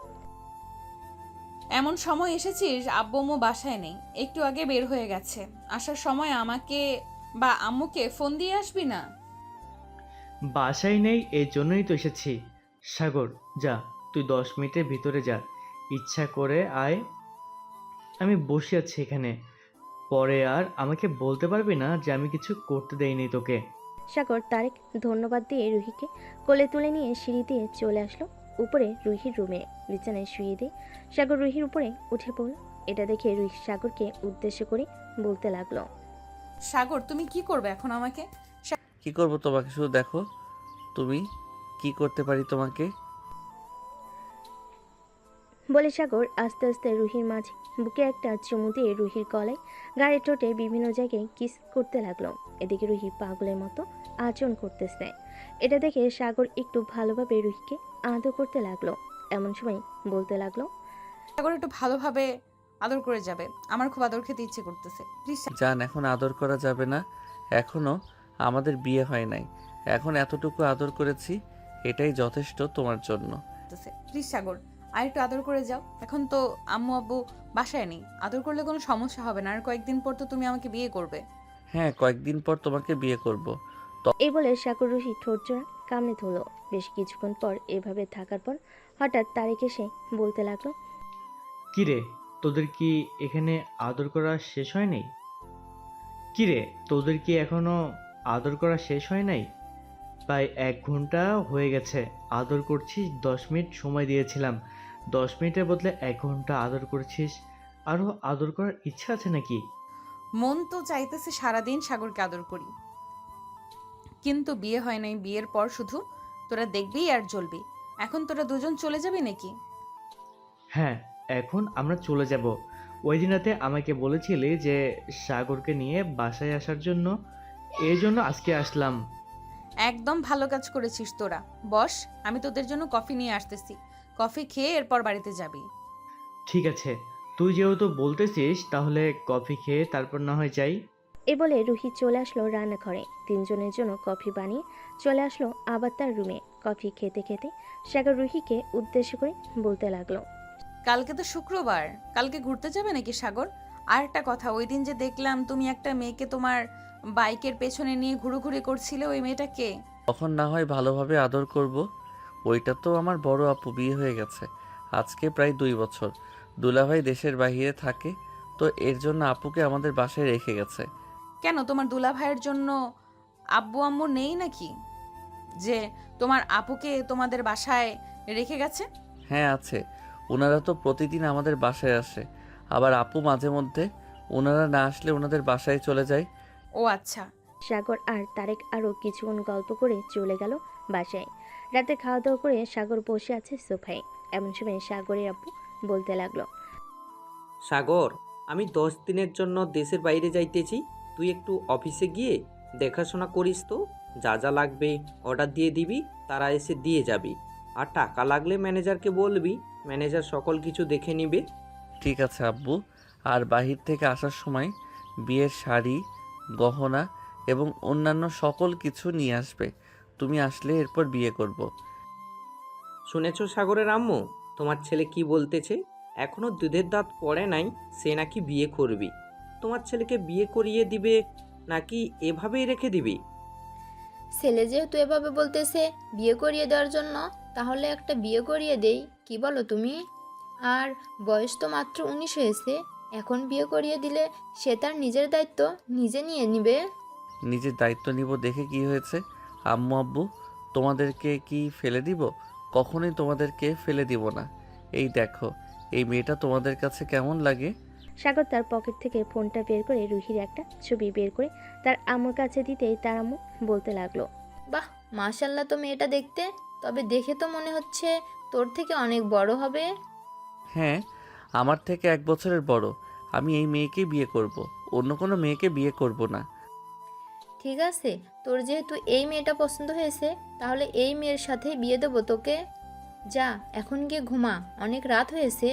এমন সময় এসেছিস, আব্বু আম্মু বাসায় নেই, একটু আগে বের হয়ে গেছে। আসার সময় আমাকে বা আম্মুকে ফোন দিয়ে আসবি না? বাসায় নেই, এই জন্যই তো এসেছি। সাগর, যা, তুই 10 মিনিটের ভিতরে যা, ইচ্ছা করে আয়। আমি বসে আছি এখানে, পরে আর আমাকে বলতে পারবি না যে আমি কিছু করতে দেইনি তোকে। সাগর তারেক ধন্যবাদ দিয়ে রুহিকে কোলে তুলে নিয়ে সিঁড়ি দিয়ে চলে আসলো উপরে রুহির রুমে। বিছানায় শুয়ে দিয়ে সাগর রুহির উপরে উঠে পড়ল। এটা দেখে রুহি সাগরকে উদ্দেশ্য করে বলতে লাগলো, সাগর, তুমি কি করবে এখন আমাকে? কি করব তোমাকে? শুধু দেখো তুমি কি করতে পারি তোমাকে। বলে সাগর আস্তে আস্তে রুহির মাঝে বুকে একটা চুমু দিয়ে রুহির গলায় গায়ে ঠোঁটে বিভিন্ন জায়গায় কিস করতে লাগলো। এদিকে রুহি পাগলের মতো আচরণ করতেছে। এটা দেখে সাগর একটু ভালোভাবে রুহিকে আদর করতে লাগলো। এমন সময় বলতে লাগলো, সাগর, একটু ভালোভাবে আদর করে যাবে। আমার খুব আদর খেতে ইচ্ছে করতেছে। প্লিজ জান, এখন আদর করা যাবে না। এখনো আমাদের বিয়ে হয় নাই। এখন এতটুকু আদর করেছি, এটাই যথেষ্ট তোমার জন্য। প্লিজ সাগর, আর একটু আদর করে যাও। এখন তো আম্মু আব্বু বাসায় নেই, আদর করলে কোনো সমস্যা হবে না। আর কয়েকদিন পর তো তুমি আমাকে বিয়ে করবে। হ্যাঁ, কয়েকদিন পর তোমাকে বিয়ে করব। এই বলে সাগর রুহি ঠোঁটজোড়া কামড়ে ধরল। বেশ কিছুক্ষণ পর এভাবে থাকার পর হঠাৎ তারেক এসে বলতে লাগলো, কিরে, তোদের কি এখানে আদর করা শেষ হয় নাই? কিরে, তোদের কি এখনো আদর করা শেষ হয় নাই? প্রায় 1 ঘন্টা হয়ে গেছে আদর করছিস। 10 মিনিট সময় দিয়েছিলাম, 10 মিনিটের বদলে 1 ঘন্টা আদর করছিস। আরও আদর করার ইচ্ছা আছে নাকি? মন তো চাইতেছে সারাদিন সাগরকে আদর করি, কিন্তু বিয়ে হয় নাই। বিয়ের পর শুধু তোরা দেখবি আর জ্বলবি। এখন তোরা দুজন চলে যাবি নাকি? হ্যাঁ, এখন আমরা চলে যাব। ওই দিন রাতে আমাকে বলেছিলি যে সাগরকে নিয়ে বাসায় আসার জন্য, এই জন্য আজকে আসলাম। একদম ভালো কাজ করেছিস তোরা। বস, আমি তোদের জন্য কফি নিয়ে আসতেছি। কফি খেয়ে এরপর বাড়িতে যাবি। ঠিক আছে, তুই যেহেতু বলতেছিস তাহলে কফি খেয়ে তারপর না হয় যাই। এ বলে রুহি চলে আসলো রান্নাঘরে। তিনজনের জন্য কফি বানিয়ে চলে আসলো আবার তার রুমে। কফি খেতে খেতে সাগর রুহিকে উদ্দেশ্য করে বলতে লাগলো, কালকে তো শুক্রবার, কালকে ঘুরতে যাবে নাকি সাগর? আর একটা কথা, ওই দিন যে দেখলাম তুমি একটা মেয়েকে তোমার বাইকের পেছনে নিয়ে ঘুরোঘুরি করছিলে, ওই মেয়েটা কে? তখন না হয় ভালোভাবে আদর করব। ওইটা তো আমার বড় আপু, বিয়ে হয়ে গেছে আজকে প্রায় 2 বছর। দুলাভাই দেশের বাইরে থাকে, তো এর জন্য আপুকে আমাদের বাসায় রেখে গেছে। কেন, তোমার দুলা ভাইয়ের জন্য আব্বু আম্মু নেই নাকি, যে তোমার আপুকে তোমাদের বাসায় রেখে গেছে? হ্যাঁ আছে, ওনারা তো প্রতিদিন আমাদের বাসায় আসে। আবার আপু মাঝে মধ্যে ওনারা না আসলে ওনাদের বাসায় চলে যায়। ও আচ্ছা। সাগর আর তারেক আরও কিছুক্ষণ গল্প করে চলে গেল বাসায়। রাতে খাওয়া দাওয়া করে সাগর বসে আছে সোফায়। এমন সময় সাগরের আব্বু বলতে লাগলো, সাগর, আমি 10 দিনের জন্য দেশের বাইরে যাইতেছি। তুই একটু অফিসে গিয়ে দেখাশোনা করিস তো। যা যা লাগবে অর্ডার দিয়ে দিবি, তারা এসে দিয়ে যাবি। আর টাকা লাগলে ম্যানেজারকে বলবি, ম্যানেজার সকল কিছু দেখে নিবে। ঠিক আছে আব্বু। আর বাহির থেকে আসার সময় বিয়ের শাড়ি, গহনা এবং অন্যান্য সকল কিছু নিয়ে আসবে। তুমি আসলে এরপর বিয়ে করব। শুনেছো সাগরের আম্মু, তোমার ছেলে কি বলতেছে? এখনো দুধের দাঁত পড়ে নাই, সে নাকি বিয়ে করবি। তোমার ছেলেকে বিয়ে করিয়ে দিবে নাকি এভাবেই রেখে দিবি? ছেলে যেহেতু এভাবে বলতেছে বিয়ে করিয়ে দেওয়ার জন্য, তাহলে একটা বিয়ে করিয়ে দেই, কি বলো তুমি? আর বয়স তো মাত্র 19 হয়েছে, এখন বিয়ে করিয়ে দিলে সে তার নিজের দায়িত্ব নিজে নিয়ে নিবে। নিজের দায়িত্ব নিব দেখে কি হয়েছে? আম্মু আব্বু, তোমাদেরকে কি ফেলে দিব? কখনোই তোমাদেরকে ফেলে দিব না। এই দেখো, এই মেয়েটা তোমাদের কাছে কেমন লাগে? সাগর তার পকেট থেকে ফোনটা বের করে রুহির একটা ছবি বের করে তার আম্মুর কাছে দিতেই তার আম্মু বলতে লাগলো, বাহ, মাশাল্লাহ তো মেয়েটা দেখতে, তবে দেখে তো মনে হচ্ছে তোর থেকে অনেক বড় হবে। হ্যাঁ, আমার থেকে 1 বছরের বড়। আমি এই মেয়েকে বিয়ে করব, অন্য কোনো মেয়েকে বিয়ে করব না। ঠিক আছে, তোর যেহেতু এই মেয়েটা পছন্দ হয়েছে, তাহলে এই মেয়ের সাথে বিয়ে দেবো তোকে। যা, এখন গিয়ে ঘুমা, অনেক রাত হয়েছে।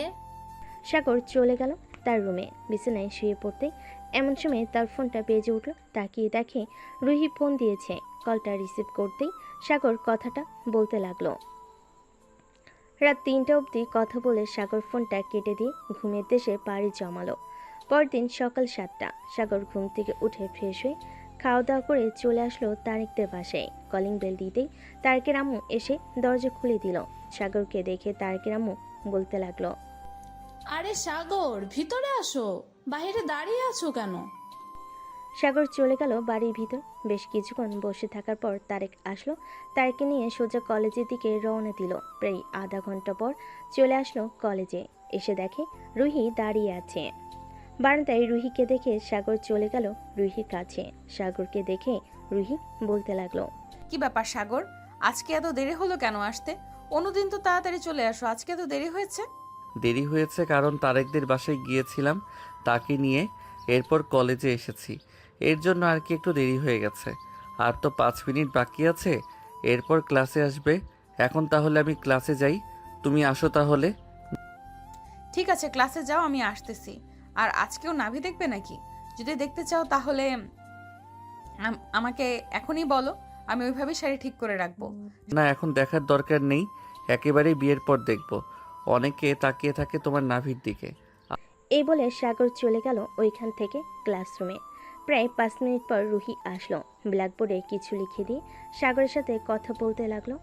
সাগর চলে গেল তার রুমে। বিছানায় শুয়ে পড়তেই এমন সময় তার ফোনটা বেজে উঠল। তাকিয়ে দেখে রুহি ফোন দিয়েছে। কলটা রিসিভ করতেই সাগর কথাটা বলতে লাগলো। রাত 3টা অবধি কথা বলে সাগর ফোনটা কেটে দিয়ে ঘুমের দেশে পাড়ি জমালো। পরদিন সকাল 7টা। সাগর ঘুম থেকে উঠে ফ্রেশ হয়ে খাওয়া দাওয়া করে চলে আসলো তারেকদের বাসায়। কলিং বেল দিতেই তারেকের আম্মু এসে দরজা খুলে দিল। সাগরকে দেখে তারেকের আম্মু বলতে লাগলো, আরে সাগর, ভিতরে আসো, বাইরে দাঁড়িয়ে আছো কেন? সাগর চলে গেল বাড়ির ভিতর। বেশ কিছুক্ষণ বসে থাকার পর তারেক আসলো। তারেককে নিয়ে সোজা কলেজের দিকে রওনা দিল। প্রায় আধা ঘন্টা পর চলে আসলো কলেজে। এসে দেখে রুহি দাঁড়িয়ে আছে বারান্দায়। রুহিকে দেখে সাগর চলে গেল রুহির কাছে। সাগরকে দেখে রুহি বলতে লাগলো, কি ব্যাপার সাগর, আজকে এত দেরি হলো কেন আসতে? অন্যদিন তো তাড়াতাড়ি চলে আসো, আজকে এত দেরি হয়েছে? দেরি হয়েছে কারণ তারেকদের বাসায় গিয়েছিলাম, তাকে নিয়ে এরপর কলেজে এসেছি। এর জন্য আর কি একটু দেরি হয়ে গেছে। আর তো 5 মিনিট বাকি আছে, এরপর ক্লাসে আসবে। এখন তাহলে আমি ক্লাসে যাই, তুমি আসো তাহলে। ঠিক আছে, ক্লাসে যাও, আমি আসতেছি। আর আজকেও নাভি দেখবে নাকি? যদি দেখতে চাও তাহলে আমাকে এখনই বলো, আমি ওইভাবে শাড়ি ঠিক করে রাখবো। না, এখন দেখার দরকার নেই, একেবারেই বিয়ের পর দেখব। অনেকে তাকিয়ে থাকে তোমার নাভির দিকে। এই বলে সাগর চলে গেল ওইখান থেকে ক্লাসরুমে। প্রায় 5 মিনিট পর রুহি আসলো। ব্ল্যাকবোর্ডে কিছু লিখে দিয়ে সাগরের সাথে কথা বলতে লাগলো।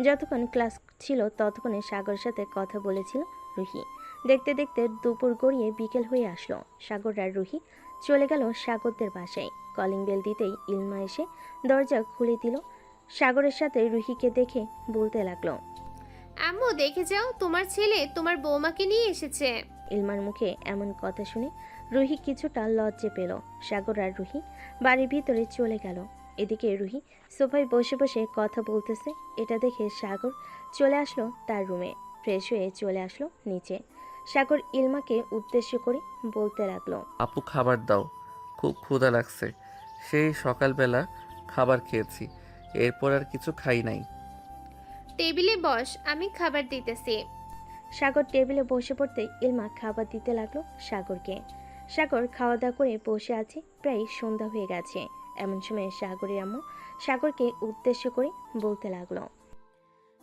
যতক্ষণ ক্লাস ছিল ততক্ষণে সাগরের সাথে কথা বলেছিল রুহি। দেখতে দেখতে দুপুর গড়িয়ে বিকেল হয়ে আসলো। সাগর আর রুহি চলে গেল সাগরদের বাসায়। কলিং বেল দিতেই ইলমা এসে দরজা খুলে দিল। সাগরের সাথে রুহিকে দেখে বলতে লাগলো, আম্মু দেখে যাও, তোমার ছেলে তোমার বৌমাকে নিয়ে এসেছে। ইলমার মুখে এমন কথা শুনে রুহি কিছুটা লজ্জে পেল। সাগর আর রুহি বাড়ির ভিতরে চলে গেল। এদিকে রুহি সোফায় বসে বসে কথা বলতেছে। এটা দেখে সাগর চলে আসলো তার রুমে। ফ্রেশ হয়ে চলে আসলো নিচে। সাগর ইলমাকে উদ্দেশ্য করে বলতে লাগলো, আপু খাবার দাও, খুব ক্ষুধা লাগছে। সেই সকালবেলা খাবার খেয়েছি, এরপর আর কিছু খাই নাই। টেবিলে বস, আমি খাবার দিতেছি। সাগর টেবিলে বসে পড়তে ইলমা খাবার দিতে লাগলো সাগরকে। সাগর খাওয়া দাওয়া করে বসে আছে। প্রায় সন্ধ্যা হয়ে গেছে। এমন সময় সাগরের আম্মু সাগরকে উদ্দেশ্য করে বলতে লাগলো,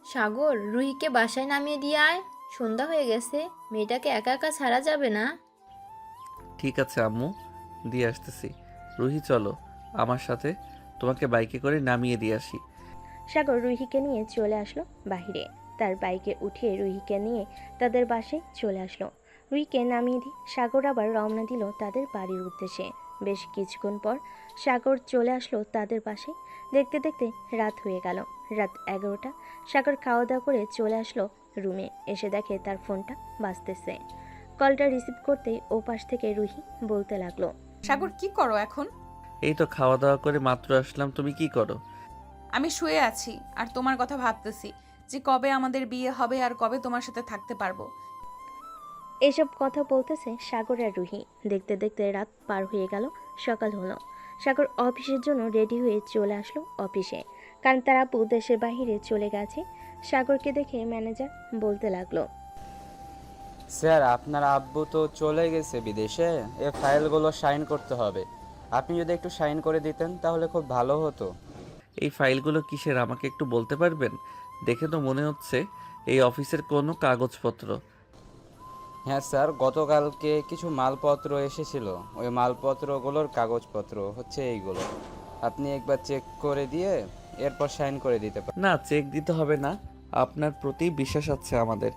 সাগর, রুহিকে বাসায় নামিয়ে দিয়ে আয়, সন্ধ্যা হয়ে গেছে, মেয়েটাকে একা একা ছাড়া যাবে না। ঠিক আছে আম্মু, দিয়ে আসতেছি। রুহি চলো আমার সাথে, তোমাকে বাইকে করে নামিয়ে দিয়ে আসি। সাগর রুহিকে নিয়ে চলে আসলো বাহিরে। তার বাইকে উঠিয়ে রুহিকে নিয়ে তাদের বাসায় চলে আসলো। রুহিকে নামিয়ে দিয়ে সাগর আবার রওনা দিল তাদের বাড়ির উদ্দেশ্যে। বেশ কিছুক্ষণ পর সাগর চলে আসলো তাদের বাসায়। দেখতে দেখতে রাত হয়ে গেল। রাত 11টা। সাগর খাওয়া দাওয়া করে চলে আসলো রুমে। এসে দেখে তার ফোনটা বাজতেছে। কলটা রিসিভ করতেই ওপাশ থেকে রুহি বলতে লাগলো, সাগর কি করো এখন? এই তো খাওয়া দাওয়া করে মাত্র আসলাম, তুমি কি করো? আমি শুয়ে আছি আর তোমার কথা ভাবতেছি যে কবে আমাদের বিয়ে হবে আর কবে তোমার সাথে থাকতে পারবো। এসব কথা বলতেছে সাগর আর রুহি। দেখতে দেখতে রাত পার হয়ে গেল, সকাল হলো। সাগর অফিসের জন্য রেডি হয়ে চলে আসলো অফিসে, কারণ তার আপু দেশের বাইরে চলে গেছে। সাগরকে দেখে ম্যানেজার বলতে লাগলো, স্যার, আপনার আব্বু তো চলে গেছে বিদেশে, এ ফাইলগুলো সাইন করতে হবে। আপনি যদি একটু সাইন করে দিতেন তাহলে খুব ভালো হতো। এই ফাইলগুলো কিসের আমাকে একটু বলতে পারবেন? দেখে তো মনে হচ্ছে এই অফিসের কোনো কাগজপত্র। হ্যাঁ স্যার, গতকালকে কিছু মালপত্র এসেছিল, ওই মালপত্রগুলোর কাগজপত্র হচ্ছে এইগুলো। আপনি একবার চেক করে দিয়ে এরপর সাইন করে দিতে পারেন। না, চেক দিতে হবে না, আপনার প্রতি বিশ্বাস আছে আমাদের।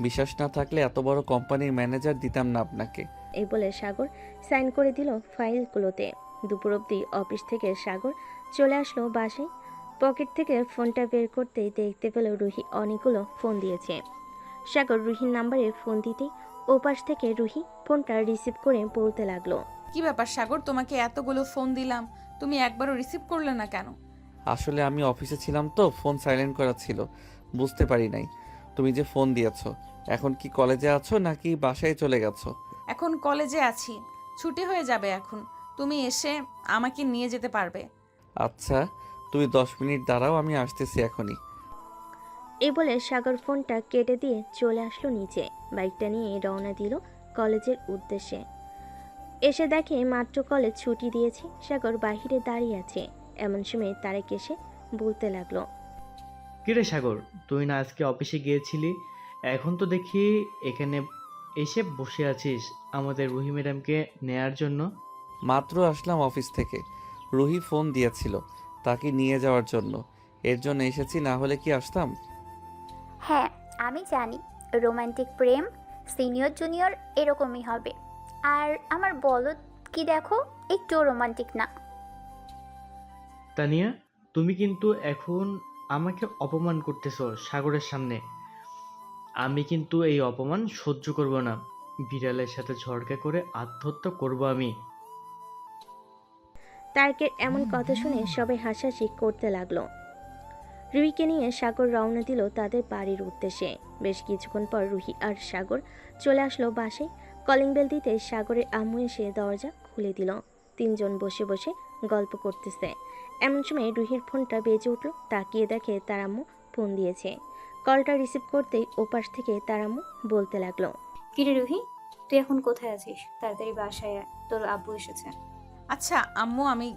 বিশ্বাস না থাকলে এত বড় কোম্পানির ম্যানেজার দিতাম না আপনাকে। এই বলে সাগর সাইন করে দিল ফাইলগুলোতে। দুপুর অবধি অফিস থেকে সাগর চলে আসলো বাসায়। পকেট থেকে ফোনটা বের করতেই দেখতে পেল রুহি অনেকগুলো ফোন দিয়েছে। সাগর রুহির নাম্বারে ফোন দিতেই ওপাশ থেকে রুহি ফোনটা রিসিভ করে বলতে লাগলো, কি ব্যাপার সাগর, তোমাকে এতগুলো ফোন দিলাম, তুমি একবারও রিসিভ করলে না কেন? আসলে আমি অফিসে ছিলাম তো, ফোন সাইলেন্ট করা ছিল, বুঝতে পারি নাই তুমি যে ফোন দিয়েছো। এখন কি কলেজে আছো নাকি বাসায় চলে গেছো? এখন কলেজে আছি, ছুটি হয়ে যাবে এখন, তুমি এসে আমাকে নিয়ে যেতে পারবে। আচ্ছা, তুমি 10 মিনিট দাঁড়াও, আমি আসতেছি এখনই। এই বলে সাগর ফোনটা কেটে দিয়ে চলে আসলো নিচে। বাইকটা নিয়ে রওনা দিল কলেজের উদ্দেশ্যে। এসে দেখে মাত্র কলেজ ছুটি দিয়েছে। সাগর বাহিরে দাঁড়িয়ে আছে। এমন সময় তারেক এসে বলতে লাগলো, কিরে সাগর, তুই না আজকে অফিসে গিয়েছিলি, এখন তো দেখি এখানে এসে বসে আছিস আমাদের রুহি ম্যাডামকে নেয়ার জন্য। মাত্র আসলাম অফিস থেকে, রুহি ফোন দিয়েছিল তাকে নিয়ে যাওয়ার জন্য, এর জন্য এসেছি, না হলে কি আসতাম? হ্যাঁ, আমি জানি রোমান্টিক প্রেম সিনিয়র জুনিয়র এরকমই হবে। আর আমার বলদ কি দেখো, একটু রোমান্টিক না। তানিয়া, তুমি কিন্তু এখন আমাকে অপমান করতেছো সাগরের সামনে। আমি কিন্তু এই অপমান সহ্য করব না। বিড়ালের সাথে ঝড়কা করে আত্মহত্যা করব আমি। তারেকের এমন কথা শুনে সবাই হাসাহাসি করতে লাগলো। রুহিকে নিয়ে সাগর রওনা দিল তাদের বাড়ির উদ্দেশ্যে। বেশ কিছুক্ষণ পর রুহি আর সাগর চলে আসলো বাসায়। কলিং বেল দিতে সাগরের আম্মু এসে দরজা খুলে দিল। তিনজন বসে বসে গল্প করতেছে। এমন সময় রুহির ফোনটা বেজে উঠল। তাকিয়ে দেখে তার আম্মু ফোন দিয়েছে। কলটা রিসিভ করতেই ওপাশ থেকে তার আম্মু বলতে লাগলো, কিরে রুহি, তুই এখন কোথায় আছিস? তাড়াতাড়ি বাসায় আয়, তোর আব্বু এসেছে। আচ্ছা আম্মু, আমি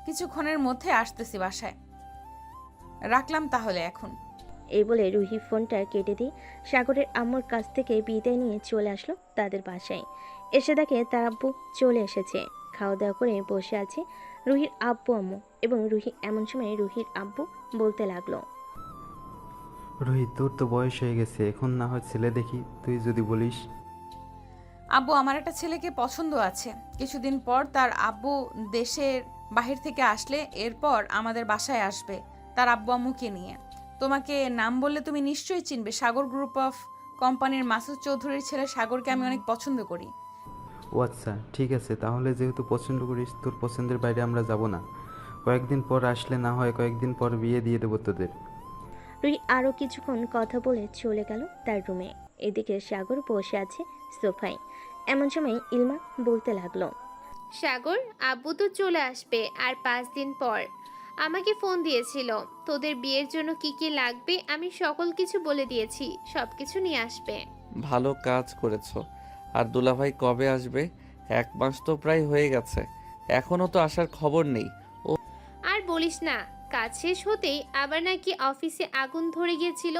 কিছুক্ষণের মধ্যে আসতেছি বাসায়। রাখলাম তাহলে এখন। এই বলে রুহি ফোনটা কেটে দিয়ে সাগরের আম্মুর কাছ থেকে বিদায় নিয়ে চলে আসলো তাদের বাসায়। এসে দেখে তার আব্বু চলে এসেছে, খাওয়া দাওয়া করে বসে আছে রুহির আব্বু আম্মু। এবং রুহি এমন সময় রুহির আব্বু বলতে লাগলো, রোহিত, তোর তো বয়স হয়ে গেছে, এখন না হয় ছেলে দেখি, তুই যদি বলিস। আব্বু, আমার একটা ছেলেকে পছন্দ আছে। কিছুদিন পর তার আব্বু দেশের বাহির থেকে আসলে এরপর আমাদের বাসায় আসবে তার আব্বু আম্মুকে নিয়ে। তোমাকে নাম বললে তুমি নিশ্চয়ই চিনবে। সাগর গ্রুপ অফ কোম্পানির মাসুদ চৌধুরীর ছেলে সাগরকে আমি অনেক পছন্দ করি। ও আচ্ছা, ঠিক আছে, তাহলে যেহেতু পছন্দ করিস, তোর পছন্দের বাইরে আমরা যাব না। কয়েকদিন পর আসলে না হয় কয়েকদিন পর বিয়ে দিয়ে দেবো তোদের। রুহি আরও কিছুক্ষণ কথা বলে চলে গেল তার রুমে। এদিকে সাগর বসে আছে সোফায়। এমন সময় ইলমা বলতে লাগলো, সাগর, আব্বু তো চলে আসবে আর 5 দিন পর। আমাকে ফোন দিয়েছিল, তোদের বিয়ের জন্য কি কি লাগবে আমি সকল কিছু বলে দিয়েছি, সব কিছু নিয়ে আসবে। ভালো কাজ করেছো। আর দুলাভাই কবে আসবে? 1 মাস তো প্রায় হয়ে গেছে, এখনো তো আসার খবর নেই। আর বলিস না, কাজ শেষ হতেই আবার নাকি অফিসে আগুন ধরে গিয়েছিল,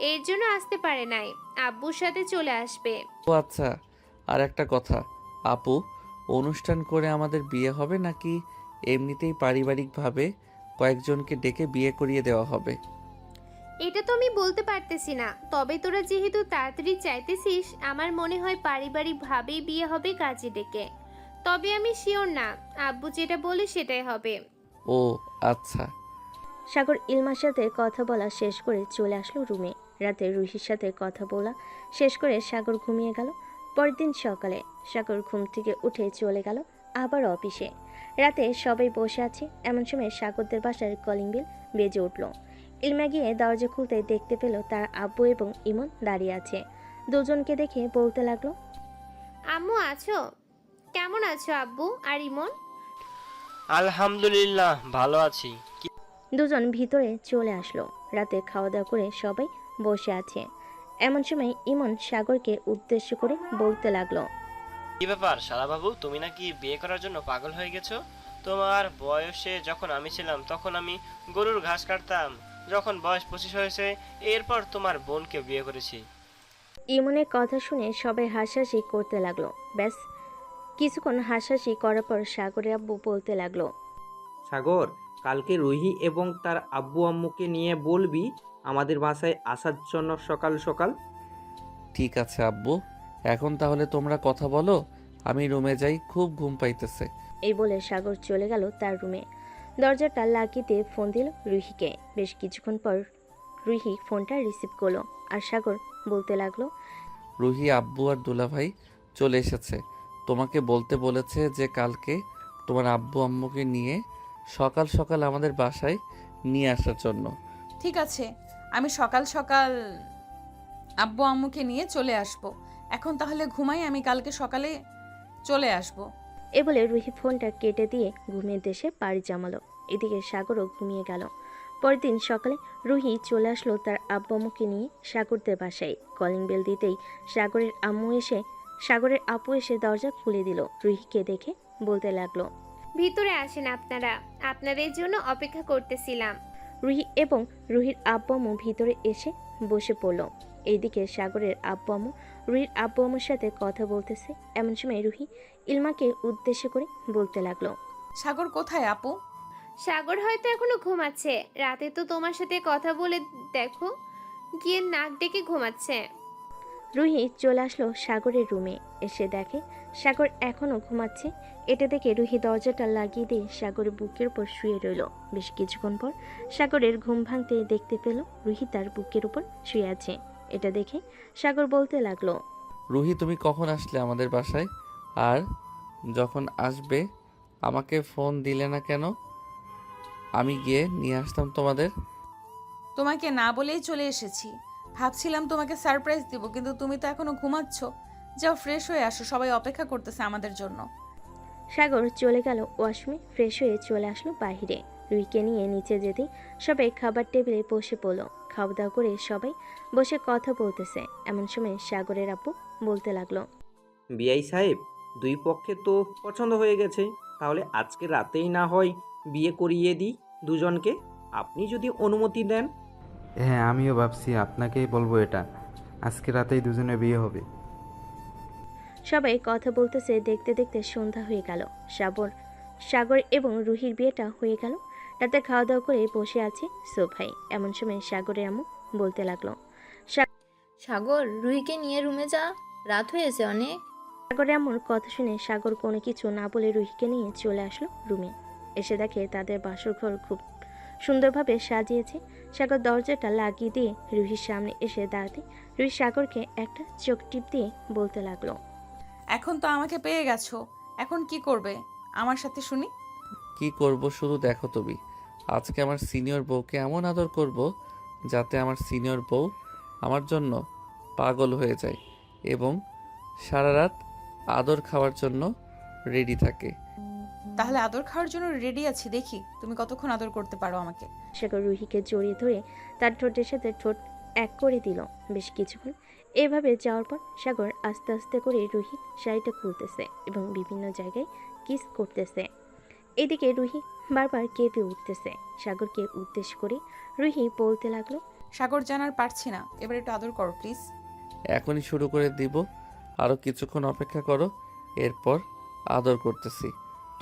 এর জন্য আসতে পারে নাই। আব্বুর সাথে চলে আসবে। ও আচ্ছা, আর একটা কথা আপু, অনুষ্ঠান করে আমাদের বিয়ে হবে নাকি এমনিতেই পারিবারিকভাবে কয়েকজনকে ডেকে বিয়ে করিয়ে দেওয়া হবে? এটা তো আমি বলতে পারতেছি না, তবে তোরা যেহেতু তাড়াতাড়ি চাইতেছিস, আমার মনে হয় পারিবারিকভাবেই বিয়ে হবে কাজে ডেকে। তবে আমি শিওর না, আব্বু যেটা বলে সেটাই হবে। ও আচ্ছা। সাগর ইলমার সাথে কথা বলা শেষ করে চলে আসলো রুমে। রাতে রুহির সাথে কথা বলা শেষ করে সাগর ঘুমিয়ে গেল। পরের দিন সকালে সাগর ঘুম থেকে উঠে চলে গেল আবার অফিসে। রাতে সবাই বসে আছে, এমন সময় সাগরদের বাসার কলিং বেল বেজে উঠল। ইলমা গিয়ে দরজা খুলতে দেখতে পেল তার আব্বু এবং ইমন দাঁড়িয়ে আছে। দুজনকে দেখে বলতে লাগলো, আম্মু আছো? কেমন আছো আব্বু আর ইমন? আলহামদুলিল্লাহ, ভালো আছি। দুজন ভিতরে চলে আসলো। রাতে খাওয়া দাওয়া করে সবাই বসে আছে। এমন সময় ইমন সাগরকে উদ্দেশ্য করে বলতে লাগলো, কি ব্যাপার শালাবাবু, তুমি নাকি বিয়ে করার জন্য পাগল হয়ে গেছো? তোমার বয়সে যখন আমি ছিলাম তখন আমি গরুর ঘাস কাটতাম। যখন বয়স 25 হয়েছে, এরপর তোমার বোনকে বিয়ে করেছি। ইমনের কথা শুনে সবাই হাসাহাসি করতে লাগলো। ব্যাস কিছুক্ষণ হাসাহাসি করার পর সাগরের আব্বু বলতে লাগলো, সাগর, কালকে রুহি এবং তার আব্বু আম্মুকে নিয়ে বলবি আমাদের বাসায় আসার জন্য সকাল সকাল। ঠিক আছে আব্বু, এখন তাহলে তোমরা কথা বলো, আমি রুমে যাই, খুব ঘুম পাইতেছে। এই বলে সাগর চলে গেল তার রুমে। দরজাটা লাগিয়ে দিয়ে ফোন দিল রুহিকে। বেশ কিছুক্ষণ পর রুহি ফোনটা রিসিভ করলো আর সাগর বলতে লাগলো, রুহি, আব্বু আর দুলাভাই চলে এসেছে। তোমাকে বলতে বলেছে যে কালকে তোমার আব্বু আম্মুকে নিয়ে সকাল সকাল আমাদের বাসায় নিয়ে আসার জন্য। ঠিক আছে, আমি সকাল সকাল আব্বু আম্মুকে নিয়ে চলে আসব। এখন তাহলে ঘুমাই, আমি কালকে সকালে চলে আসব। এ বলে রুহি ফোনটা কেটে দিয়ে ঘুমিয়ে দেশে পাড়ি জমালো। এদিকে সাগরও ঘুমিয়ে গেল। পরের দিন সকালে রুহি চলে আসলো তার আব্বু আম্মুকে নিয়ে সাগরদের বাসায়। কলিং বেল দিতেই সাগরের আপু এসে দরজা খুলে দিল। রুহিকে দেখে বলতে লাগলো, ভিতরে আসেন আপনারা, আপনাদের জন্য অপেক্ষা করতেছিলাম। রুহি এবং রুহির আব্বু আম্মু ভিতরে এসে বসে পড়ল। এইদিকে সাগরের আব্বু আম্মু রুহির আব্বু আম্মুর সাথে কথা বলতেছে। এমন সময় রুহি ইলমাকে উদ্দেশ্য করে বলতে লাগলো, সাগর কোথায় আপু? সাগর হয়তো এখনো ঘুমাচ্ছে, রাতে তো তোমার সাথে কথা বলে দেখো গিয়ে নাক ডেকে ঘুমাচ্ছে। রুহি চলে আসলো সাগরের রুমে। এসে দেখে সাগর এখনো ঘুমাচ্ছে। এটা দেখে রুহি দরজাটা লাগিয়ে দিয়ে সাগরের বুকের উপর শুয়ে রইল। বেশ কিছুক্ষণ পর সাগরের ঘুম ভাঙতে দেখতে পেল রুহি তার বুকের উপর শুয়ে আছে। এটা দেখে সাগর বলতে লাগলো, রুহি, তুমি কখন আসলে আমাদের বাসায়? আর যখন আসবে আমাকে ফোন দিলে না কেন? আমি গিয়ে নিয়ে আসতাম তোমাদের। তোমাকে না বলেই চলে এসেছি। ভাবছিলাম তোমাকে সারপ্রাইজ দিব, কিন্তু তুমি তো এখনো ঘুমাচ্ছ। যাও ফ্রেশ হয়ে আসো, সবাই অপেক্ষা করতেছে আমাদের জন্য। সাগর চলে গেল ওয়াশরুমে। ফ্রেশ হয়ে চলে আসলো বাহিরে। রুহিকে নিয়ে নিচে যেতেই সবাই খাবার টেবিলে বসে পড়ল। খাওয়া দাওয়া করে সবাই বসে কথা বলতেছে। এমন সময় সাগরের আব্বু বলতে লাগলো, বিআই সাহেব, দুই পক্ষে তো পছন্দ হয়ে গেছে, তাহলে আজকে রাতেই না হয় বিয়ে করিয়ে দিই দুজনকে, আপনি যদি অনুমতি দেন। হ্যাঁ, আমিও ভাবছি আপনাকেই বলবো এটা। আজকে রাতেই দুজনে বিয়ে হবে। সবাই কথা বলতেছে। দেখতে দেখতে সন্ধ্যা হয়ে গেল। সাগর এবং রুহির বিয়েটা হয়ে গেল। রাতে খাওয়া দাওয়া করে বসে আছে সোফায়। এমন সময় সাগরের আম্মু বলতে লাগলো, সাগর, রুহিকে নিয়ে রুমে যা, রাত হয়েছে অনেক। সাগরের আম্মুর কথা শুনে সাগর কোনো কিছু না বলে রুহিকে নিয়ে চলে আসলো রুমে। এসে দেখে তাদের বাসর ঘর খুব সুন্দরভাবে সাজিয়েছে। সাগর দরজাটা লাগিয়ে দিয়ে রুহির সামনে এসে দাঁড়াতে রুহি সাগরকে একটা চোখ টিপ দিয়ে বলতে লাগলো, এখন তো আমাকে পেয়ে গেছো, এখন কি করবে আমার সাথে শুনি? কি করব শুধু দেখো তুমি। আজকে আমার সিনিয়র বউকে এমন আদর করব যাতে আমার সিনিয়র বউ আমার জন্য পাগল হয়ে যায় এবং সারা রাত আদর খাওয়ার জন্য রেডি থাকে। তাহলে আদর খাওয়ার জন্য রেডি আছি, দেখি তুমি কতক্ষণ আদর করতে পারো আমাকে। সাগর রুহিকে জড়িয়ে ধরে তার ঠোঁটের সাথে ঠোঁট এক করে দিল। বেশ কিছুক্ষণ এভাবে যাওয়ার পর সাগর আস্তে আস্তে করে রুহির শাড়িটা খুলতেছে এবং বিভিন্ন জায়গায় কিস করতেছে। এদিকে রুহি বারবার কেঁপে উঠতেছে। সাগরকে উদ্দেশ্য করে রুহি বলতে লাগলো, সাগর জানার পারছি না, এবার একটু আদর করো প্লিজ। এখনই শুরু করে দিব, আরও কিছুক্ষণ অপেক্ষা করো, এরপর আদর করতেছি।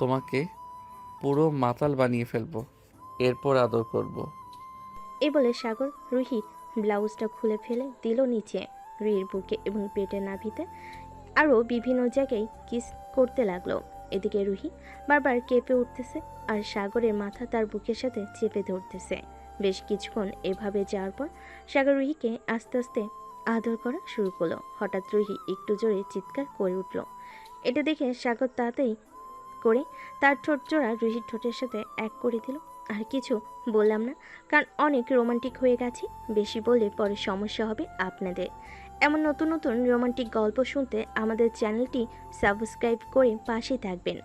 তোমাকে পুরো মাতাল বানিয়ে ফেলবো, এরপর আদর করব। এই বলে সাগর রুহির ব্লাউজটা খুলে ফেলে দিল নিচে। রুহির বুকে এবং পেটের নাভিতে আরও বিভিন্ন জায়গায় কিস করতে লাগলো। এদিকে রুহি বারবার কেঁপে উঠতেছে আর সাগরের মাথা তার বুকের সাথে চেপে ধরতেছে। বেশ কিছুক্ষণ এভাবে যাওয়ার পর সাগর রুহিকে আস্তে আস্তে আদর করা শুরু করলো। হঠাৎ রুহি একটু জোরে চিৎকার করে উঠল। এটা দেখে সাগর তাড়াতাড়ি করে তার ঠোঁট জোড়া রুহির ঠোঁটের সাথে এক করে দিল। আর কিছু বললাম না, কারণ অনেক রোমান্টিক হয়ে গেছে। বেশি বললে পরে সমস্যা হবে আপনাদের। এমন নতুন নতুন রোমান্টিক গল্প শুনতে আমাদের চ্যানেলটি সাবস্ক্রাইব করে পাশে থাকবেন।